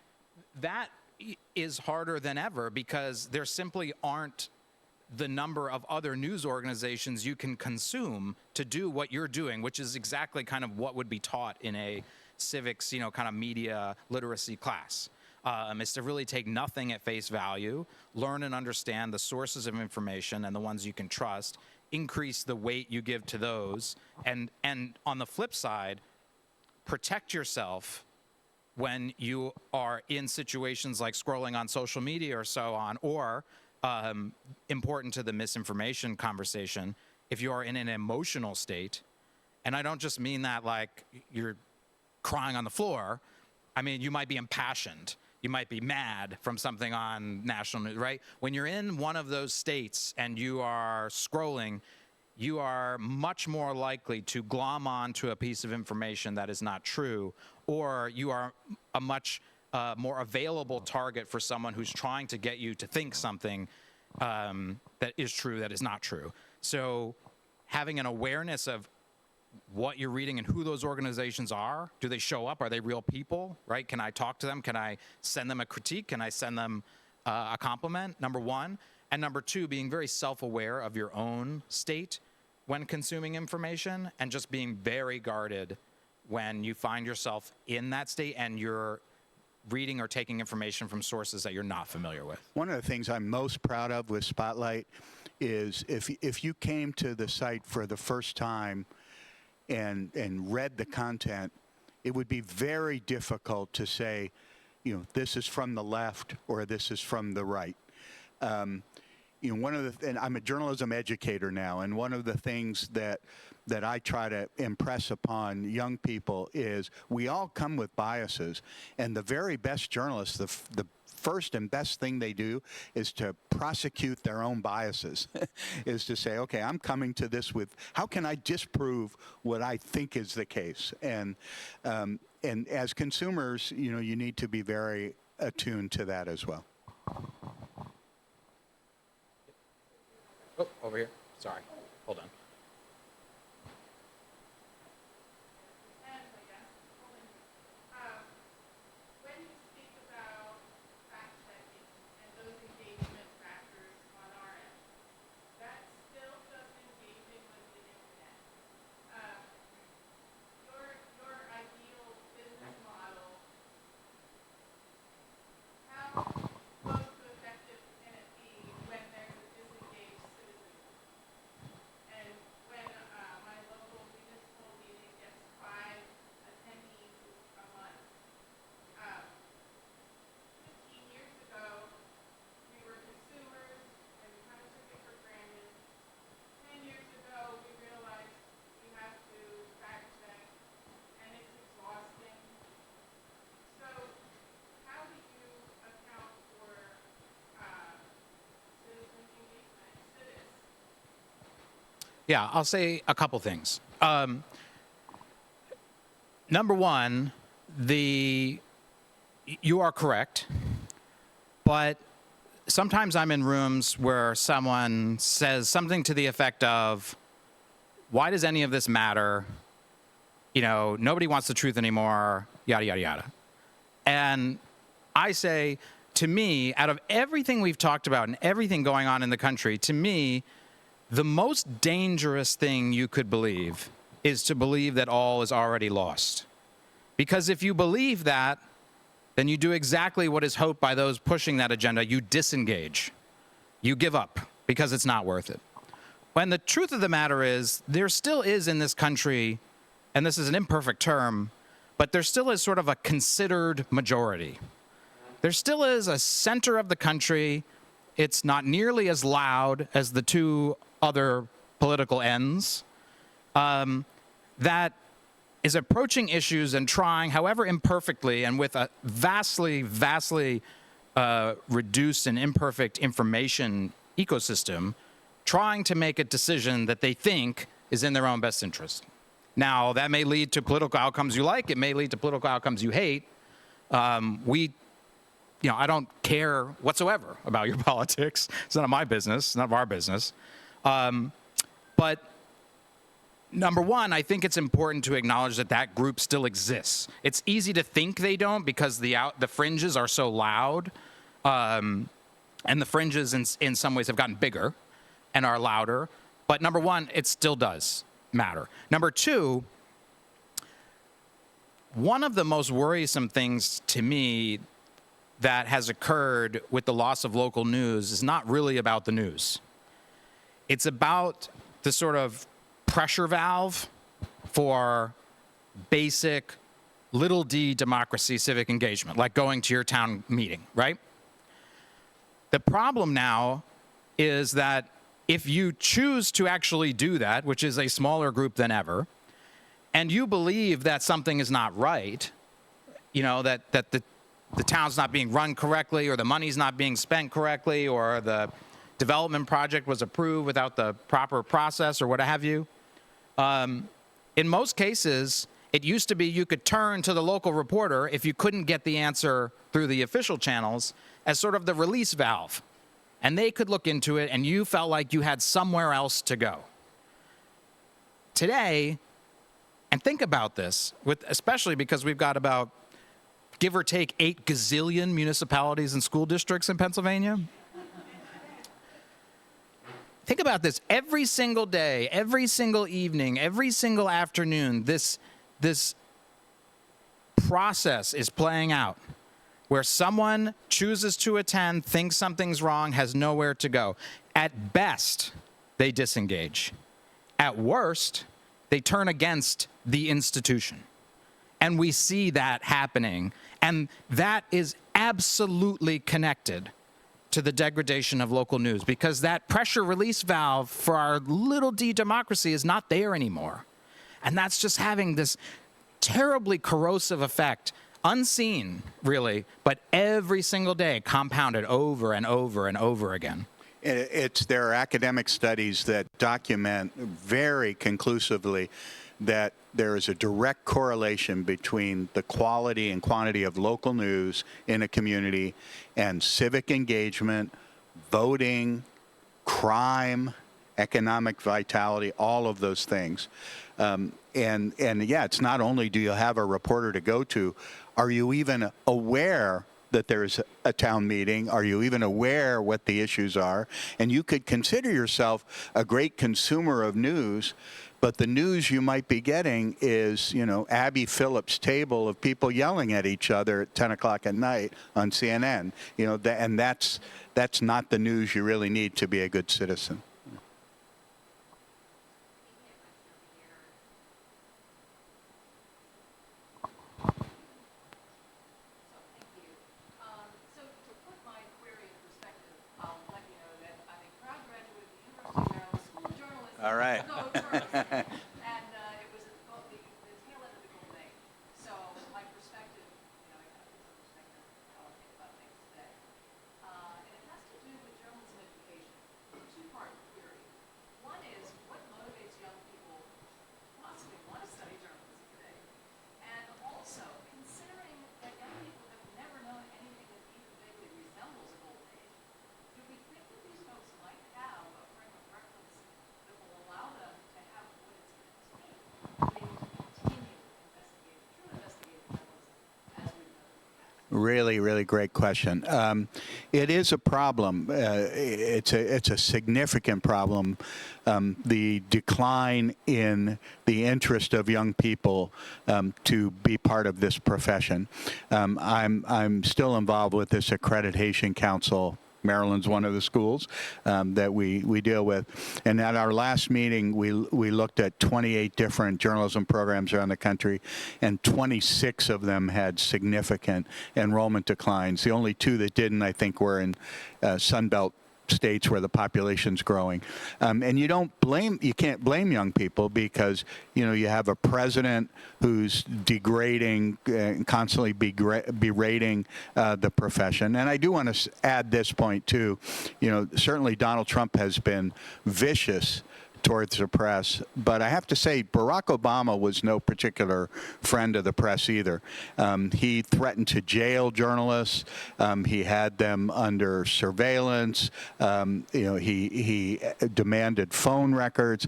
that is harder than ever, because there simply aren't the number of other news organizations you can consume to do what you're doing, which is exactly kind of what would be taught in a civics, kind of media literacy class. Is to really take nothing at face value, learn and understand the sources of information and the ones you can trust, increase the weight you give to those, and on the flip side, protect yourself when you are in situations like scrolling on social media or so on, or important to the misinformation conversation, if you are in an emotional state, and I don't just mean that like you're crying on the floor, I mean you might be impassioned, you might be mad from something on national news, right? When you're in one of those states and you are scrolling, you are much more likely to glom on to a piece of information that is not true, or you are a much more available target for someone who's trying to get you to think something that is true that is not true. So having an awareness of what you're reading and who those organizations are, do they show up? Are they real people, right? Can I talk to them? Can I send them a critique? Can I send them a compliment, number one? And number two, being very self-aware of your own state when consuming information, and just being very guarded when you find yourself in that state and you're reading or taking information from sources that you're not familiar with. One of the things I'm most proud of with Spotlight is if you came to the site for the first time and read the content, it would be very difficult to say, this is from the left or this is from the right. And I'm a journalism educator now, and one of the things that I try to impress upon young people is we all come with biases, and the very best journalists, the first and best thing they do is to prosecute their own biases, is to say, okay, I'm coming to this with, how can I disprove what I think is the case? And as consumers, you need to be very attuned to that as well. Oh, over here. Sorry. Hold on. When you speak about fact-checking and those engagement factors on our end, that still does engaging with the internet. Your ideal business model, how close to a Yeah, I'll say a couple things. Number one, you are correct, but sometimes I'm in rooms where someone says something to the effect of, why does any of this matter? You know, nobody wants the truth anymore, yada, yada, yada. And I say, to me, out of everything we've talked about and everything going on in the country, to me, the most dangerous thing you could believe is to believe that all is already lost. Because if you believe that, then you do exactly what is hoped by those pushing that agenda. You disengage. You give up because it's not worth it. When the truth of the matter is, there still is in this country, and this is an imperfect term, but there still is sort of a considered majority. There still is a center of the country. It's not nearly as loud as the two other political ends, that is approaching issues and trying, however imperfectly and with a vastly, vastly reduced and imperfect information ecosystem, trying to make a decision that they think is in their own best interest. Now, that may lead to political outcomes you like. It may lead to political outcomes you hate. I don't care whatsoever about your politics. It's none of my business, none of our business. But number one, I think it's important to acknowledge that that group still exists. It's easy to think they don't because the fringes are so loud, and the fringes in some ways have gotten bigger and are louder. But number one, it still does matter. Number two, one of the most worrisome things to me that has occurred with the loss of local news is not really about the news. It's about the sort of pressure valve for basic little d democracy, civic engagement, like going to your town meeting, right? The problem now is that if you choose to actually do that, which is a smaller group than ever, and you believe that something is not right, you know, that the town's not being run correctly, or the money's not being spent correctly, or the development project was approved without the proper process, or what have you. In most cases, it used to be you could turn to the local reporter if you couldn't get the answer through the official channels as sort of the release valve. And they could look into it, and you felt like you had somewhere else to go. Today, and think about this, especially because we've got about, give or take, 8 gazillion municipalities and school districts in Pennsylvania. Think about this. Every single day, every single evening, every single afternoon, this process is playing out where someone chooses to attend, thinks something's wrong, has nowhere to go. At best, they disengage. At worst, they turn against the institution. And we see that happening. And that is absolutely connected to the degradation of local news, because that pressure release valve for our little d democracy is not there anymore. And that's just having this terribly corrosive effect, unseen, really, but every single day compounded over and over and over again. There are academic studies that document very conclusively that there is a direct correlation between the quality and quantity of local news in a community and civic engagement, voting, crime, economic vitality, all of those things. And yeah, it's not only do you have a reporter to go to, are you even aware that there's a town meeting? Are you even aware what the issues are? And you could consider yourself a great consumer of news, but the news you might be getting is, you know, Abby Phillips' table of people yelling at each other at 10 o'clock at night on CNN. You know, and that's not the news you really need to be a good citizen. All right. And it was the tail end of the golden age. So my perspective, I kind of put some perspective on how I think about things today. And it has to do with journalism education. It's a two-part theory. One is what motivates Really, really great question. It is a problem. It's a significant problem. The decline in the interest of young people to be part of this profession. I'm still involved with this accreditation council. Maryland's one of the schools that we deal with. And at our last meeting, we looked at 28 different journalism programs around the country, and 26 of them had significant enrollment declines. The only two that didn't, I think, were in Sunbelt states where the population's growing. And you can't blame young people because, you have a president who's degrading and constantly berating the profession. And I do want to add this point too. Certainly Donald Trump has been vicious towards the press, but I have to say Barack Obama was no particular friend of the press either. He threatened to jail journalists. He had them under surveillance. He demanded phone records.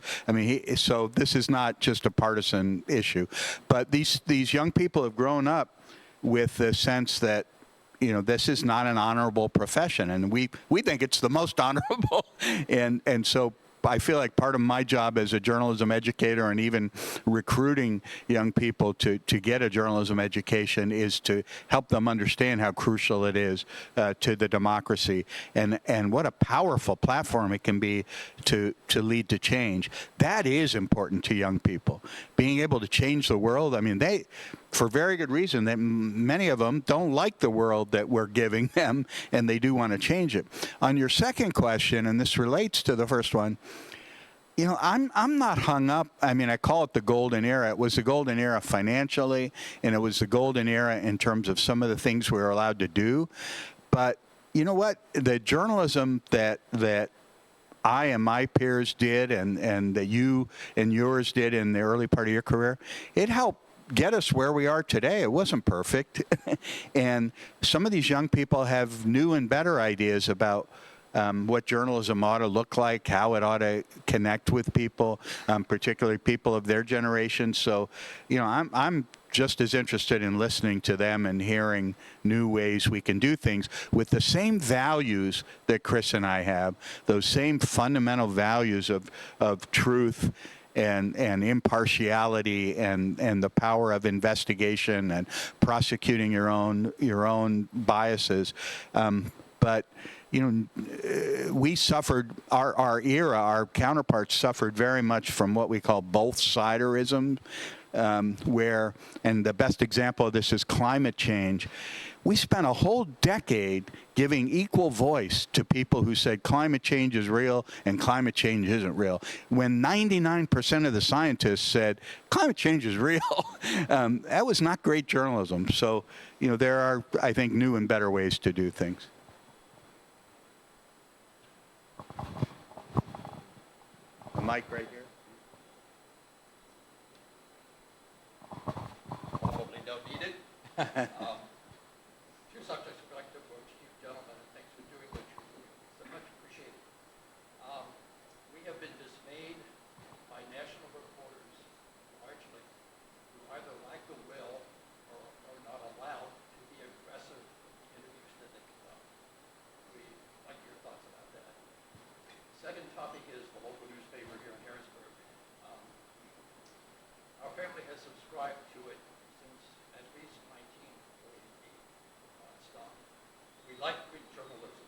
So this is not just a partisan issue, but these young people have grown up with the sense that this is not an honorable profession, and we think it's the most honorable, and so I feel like part of my job as a journalism educator and even recruiting young people to get a journalism education is to help them understand how crucial it is to the democracy and what a powerful platform it can be to lead to change. That is important to young people. Being able to change the world, they, for very good reason, that many of them don't like the world that we're giving them, and they do want to change it. On your second question, and this relates to the first one, I'm not hung up. I call it the golden era. It was the golden era financially, and it was the golden era in terms of some of the things we were allowed to do. But you know what? The journalism that I and my peers did and that you and yours did in the early part of your career, it helped get us where we are today. It wasn't perfect. And some of these young people have new and better ideas about what journalism ought to look like, how it ought to connect with people, particularly people of their generation. So, I'm just as interested in listening to them and hearing new ways we can do things with the same values that Chris and I have, those same fundamental values of truth and impartiality and the power of investigation and prosecuting your own biases. But we suffered, our era, our counterparts suffered very much from what we call both-siderism, and the best example of this is climate change. We spent a whole decade giving equal voice to people who said climate change is real and climate change isn't real, when 99% of the scientists said climate change is real. That was not great journalism. So, there are, I think, new and better ways to do things. The mic right here. Probably don't need it. Two subjects I'd like to approach you gentlemen, and thanks for doing what you're doing. So much appreciated. We have been dismayed by national reporters, largely, who either lack the will or are not allowed to be aggressive in interviews that they conduct. We'd like your thoughts about that. Second topic is the local newspaper here in Harrisburg. Our family has subscribed to it since at least 1948. Stopped. We like good journalism.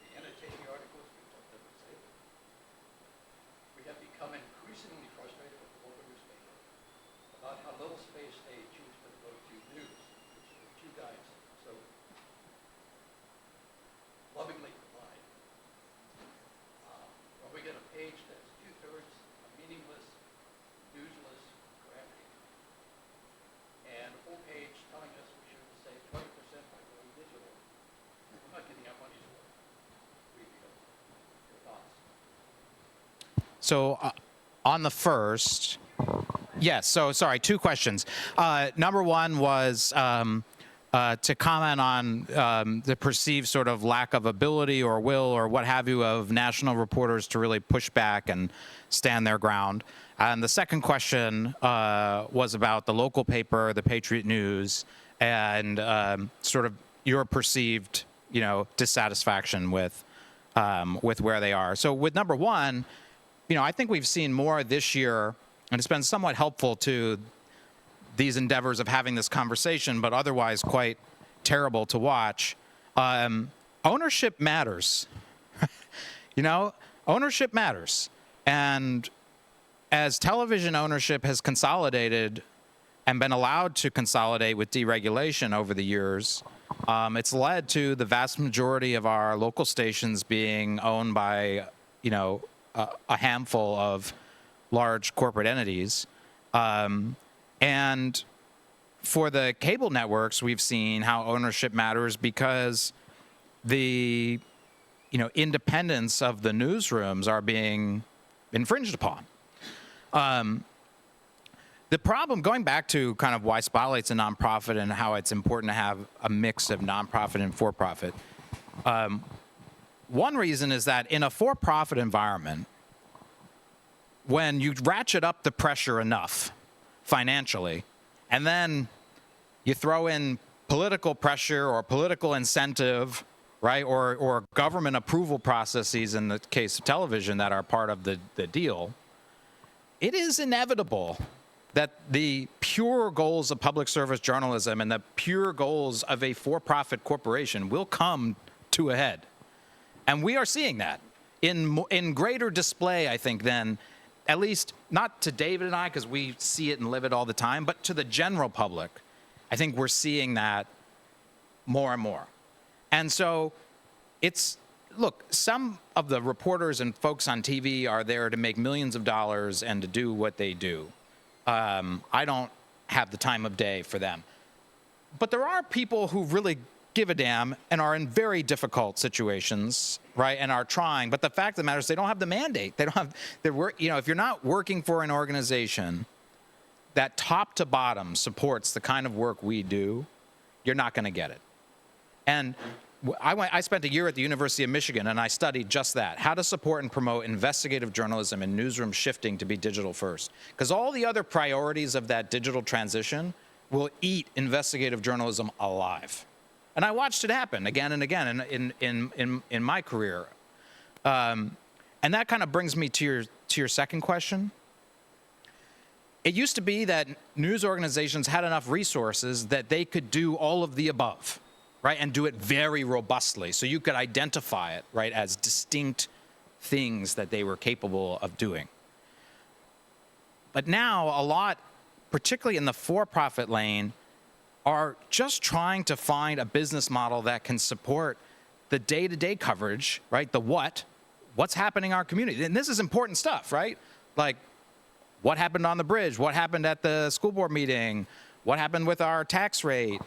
The entertaining articles, we don't ever say them. We have become increasingly frustrated with the local newspaper about how little space they choose to devote to news, which the two guys so lovingly provide. When we get a page that's two-thirds meaningless, newsless graphic, and a full page telling us we should save 20% by going digital, we're not getting our money's worth. We feel. Your thoughts? So on the first, yes, so sorry, two questions. Number one was to comment on the perceived sort of lack of ability or will or what have you of national reporters to really push back and stand their ground. And the second question was about the local paper, the Patriot News, and sort of your perceived, dissatisfaction with where they are. So with number one, I think we've seen more this year, and it's been somewhat helpful to these endeavors of having this conversation, but otherwise quite terrible to watch. Ownership matters. Ownership matters. And as television ownership has consolidated and been allowed to consolidate with deregulation over the years, it's led to the vast majority of our local stations being owned by, a handful of large corporate entities. And for the cable networks, we've seen how ownership matters because the, independence of the newsrooms are being infringed upon. The problem, going back to kind of why Spotlight's a nonprofit and how it's important to have a mix of nonprofit and for-profit, one reason is that in a for-profit environment, when you ratchet up the pressure enough financially, and then you throw in political pressure or political incentive, right, or government approval processes in the case of television that are part of the deal, it is inevitable that the pure goals of public service journalism and the pure goals of a for-profit corporation will come to a head. And we are seeing that in greater display, I think, than at least not to David and I, because we see it and live it all the time, but to the general public. I think we're seeing that more and more. And so look, some of the reporters and folks on TV are there to make millions of dollars and to do what they do. I don't have the time of day for them. But there are people who really give a damn and are in very difficult situations, right, and are trying. But the fact of the matter is they don't have the mandate. They don't have, if you're not working for an organization that top to bottom supports the kind of work we do, you're not going to get it. And I spent a year at the University of Michigan, and I studied just that, how to support and promote investigative journalism and newsroom shifting to be digital first. Because all the other priorities of that digital transition will eat investigative journalism alive. And I watched it happen again and again in my career. And that kind of brings me to your second question. It used to be that news organizations had enough resources that they could do all of the above, right, and do it very robustly. So you could identify it, right, as distinct things that they were capable of doing. But now a lot, particularly in the for-profit lane, are just trying to find a business model that can support the day-to-day coverage, right, the what's happening in our community. And this is important stuff, right? Like, what happened on the bridge? What happened at the school board meeting? What happened with our tax rate?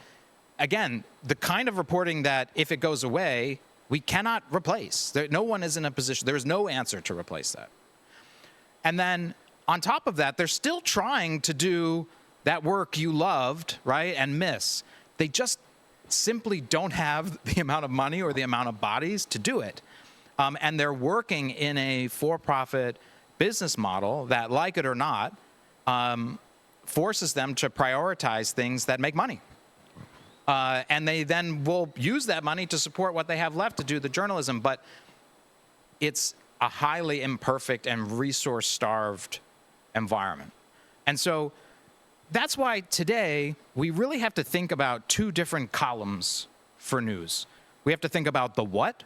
Again, the kind of reporting that if it goes away, we cannot replace. No one is in a position, there is no answer to replace that. And then on top of that, they're still trying to do that work you loved, right, and miss. They just simply don't have the amount of money or the amount of bodies to do it. And they're working in a for-profit business model that, like it or not, forces them to prioritize things that make money. And they then will use that money to support what they have left to do the journalism. But it's a highly imperfect and resource-starved environment. And so that's why today we really have to think about two different columns for news. We have to think about the what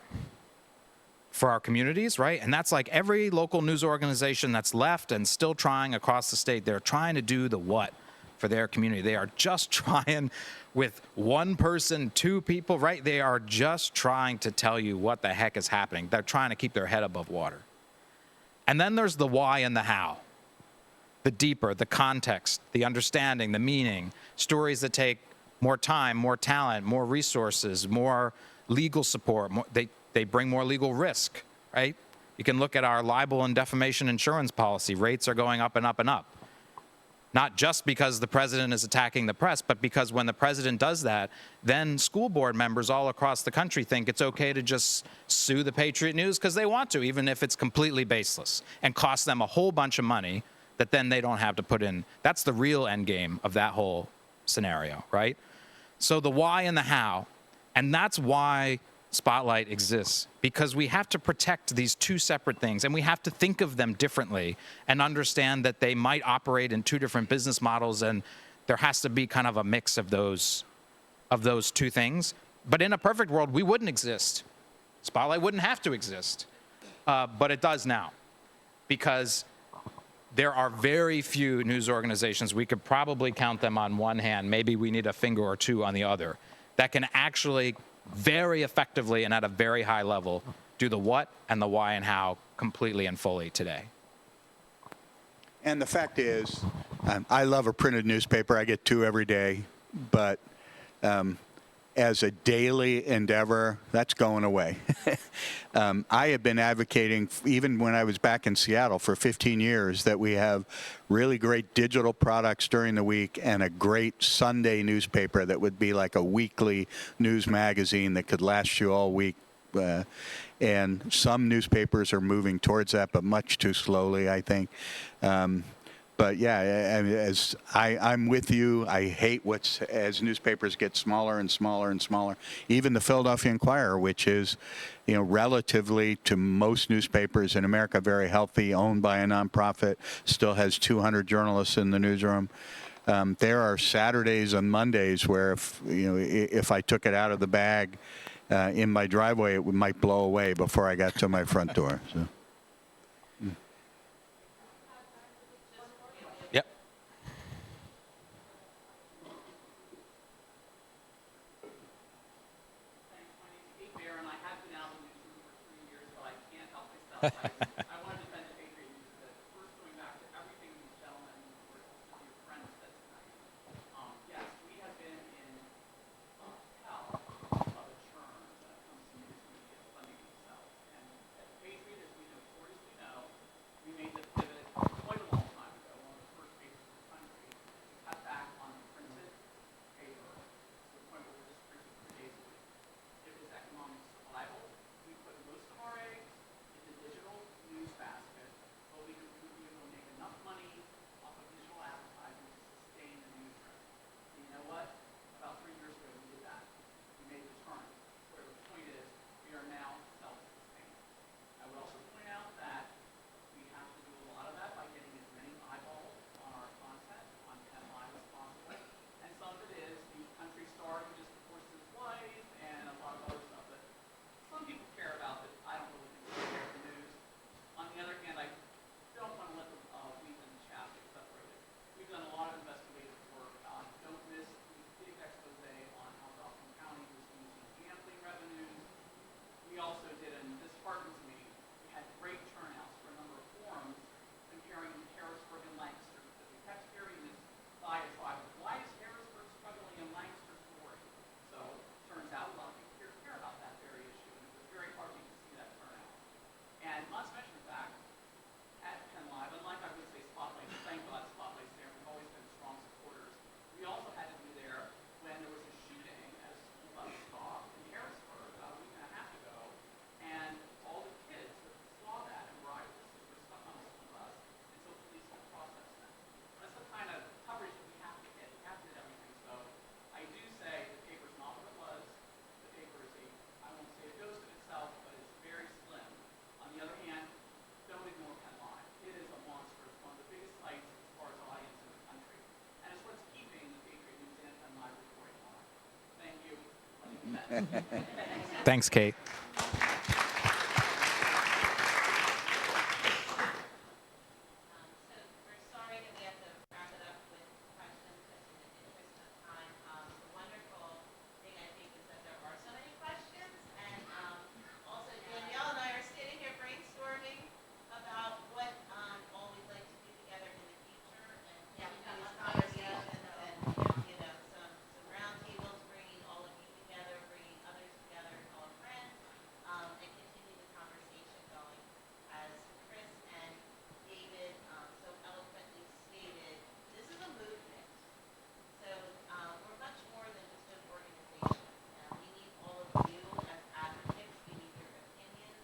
for our communities, right? And that's like every local news organization that's left and still trying across the state, they're trying to do the what for their community. They are just trying with one person, two people, right? They are just trying to tell you what the heck is happening. They're trying to keep their head above water. And then there's the why and the how. The deeper, the context, the understanding, the meaning, stories that take more time, more talent, more resources, more legal support. They bring more legal risk, right? You can look at our libel and defamation insurance policy. Rates are going up and up and up. Not just because the president is attacking the press, but because when the president does that, then school board members all across the country think it's okay to just sue the Patriot News because they want to, even if it's completely baseless, and cost them a whole bunch of money that then they don't have to put in. That's the real end game of that whole scenario, right? So the why and the how. And that's why Spotlight exists, because we have to protect these two separate things, and we have to think of them differently and understand that they might operate in two different business models, and there has to be kind of a mix of those two things. But in a perfect world, we wouldn't exist. Spotlight wouldn't have to exist, but it does now, because there are very few news organizations, we could probably count them on one hand, maybe we need a finger or two on the other, that can actually very effectively and at a very high level do the what and the why and how completely and fully today. And the fact is, I love a printed newspaper. I get 2 every day, but as a daily endeavor, that's going away. I have been advocating, even when I was back in Seattle for 15 years, that we have really great digital products during the week and a great Sunday newspaper that would be like a weekly news magazine that could last you all week. And some newspapers are moving towards that, but much too slowly, I think. But yeah, I'm with you. I hate as newspapers get smaller and smaller and smaller. Even the Philadelphia Inquirer, which is, relatively to most newspapers in America, very healthy, owned by a nonprofit, still has 200 journalists in the newsroom. There are Saturdays and Mondays where if I took it out of the bag in my driveway, it might blow away before I got to my front door. So. Yep. I want to defend the Patriot News a bit. First, going back to everything these gentlemen or your friends said tonight. Yes, we have been in hell of a churn when it comes to news media funding themselves. And at the Patriot, as we notoriously know, we made the pivot quite a long time ago, one of the first papers in the country, to cut back on the printed paper to the point where we're just printing 3 days a week. It was economic survival. We put most of our eggs in the digital news basket, but we could be able to make enough money off of digital advertising to sustain the newsroom. And you know what? About 3 years ago, we did that. We made the turn. Where the point is, we are now self-sustaining. I would also point out that we have to do a lot of that by getting as many eyeballs on our content on Penn Live as possible. And some of it is the country star who just divorced his wife and a lot of other stuff that some people care about that I don't really think they care the news. On the other hand, I don't want to let the wheat and the chaff get separated. We've done a lot of investigative work. Don't miss the big expose on how Rockland County was using gambling revenues. We also did, and this heartens me, we had great turnouts for a number of forums comparing Harrisburg and Lancaster, because we kept hearing this diatribe of why is Harrisburg struggling and Lancaster soaring? So turns out a lot of people here care about that very issue, and it was very heartening to see that turnout. And not to mention the fact, at Penn Live, unlike I would say Spotlight, thank God Spotlight's there, we've always been strong supporters. We also had to be there when there was a shooting at a school bus stop in Harrisburg about a week and a half ago, and all the kids that saw that and were eyewitnesses were stuck on a school bus until police could process them. That's the kind of coverage that we have to get. We have to get everything. So I do say the paper's not what it was. The paper is I won't say a ghost of itself, but it's very slim. On the other hand, don't ignore Penn Live. It is a monster. It's one of the biggest sites as far as audience in the country. And it's what's keeping the Patriot News and Penn Live reporting on. Thank you. Thanks, Kate. So we're sorry that we have to wrap it up with questions just in the interest of time. The wonderful thing I think is that there are so many questions, and also Danielle and I are sitting here brainstorming about what all we'd like to do together in the future, and having these conversations, and some roundtables, bringing all of you together, bringing others together, all friends, and continue the conversation going. As Chris and David so eloquently stated, this is a movement. So we're much more than just an organization. We need all of you as advocates. We need your opinions.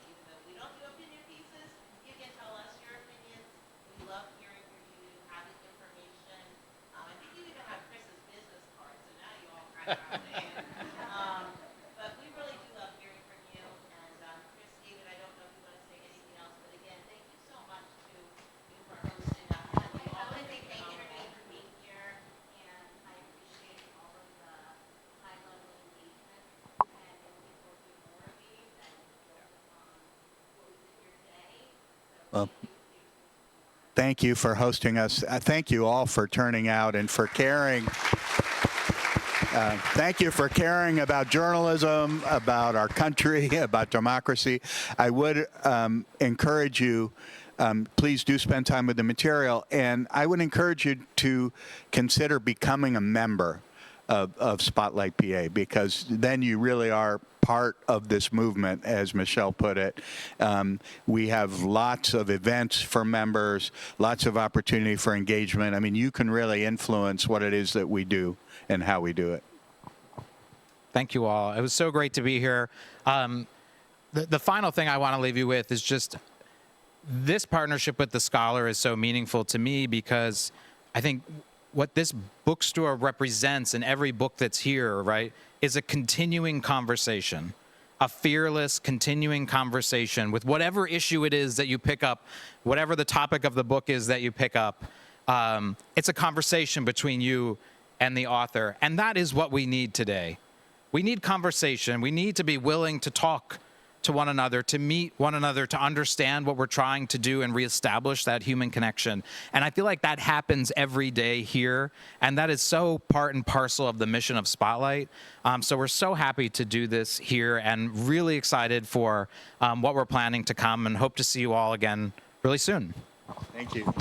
Even though we don't do opinion pieces, you can tell us your opinions. We love hearing from you, having information. I think you even have Chris's business card, so now you all kind of have it. Thank you for hosting us. Thank you all for turning out and for caring. Thank you for caring about journalism, about our country, about democracy. I would encourage you, please do spend time with the material, and I would encourage you to consider becoming a member of Spotlight PA, because then you really are part of this movement, as Michelle put it. We have lots of events for members, lots of opportunity for engagement. I mean, you can really influence what it is that we do and how we do it. Thank you all. It was so great to be here. The final thing I want to leave you with is just this partnership with the Scholar is so meaningful to me, because I think what this bookstore represents in every book that's here, right, is a continuing conversation, a fearless, continuing conversation with whatever issue it is that you pick up, whatever the topic of the book is that you pick up. It's a conversation between you and the author, and that is what we need today. We need conversation. We need to be willing to talk to one another, to meet one another, to understand what we're trying to do and reestablish that human connection. And I feel like that happens every day here, and that is so part and parcel of the mission of Spotlight. So we're so happy to do this here and really excited for what we're planning to come, and hope to see you all again really soon. Thank you.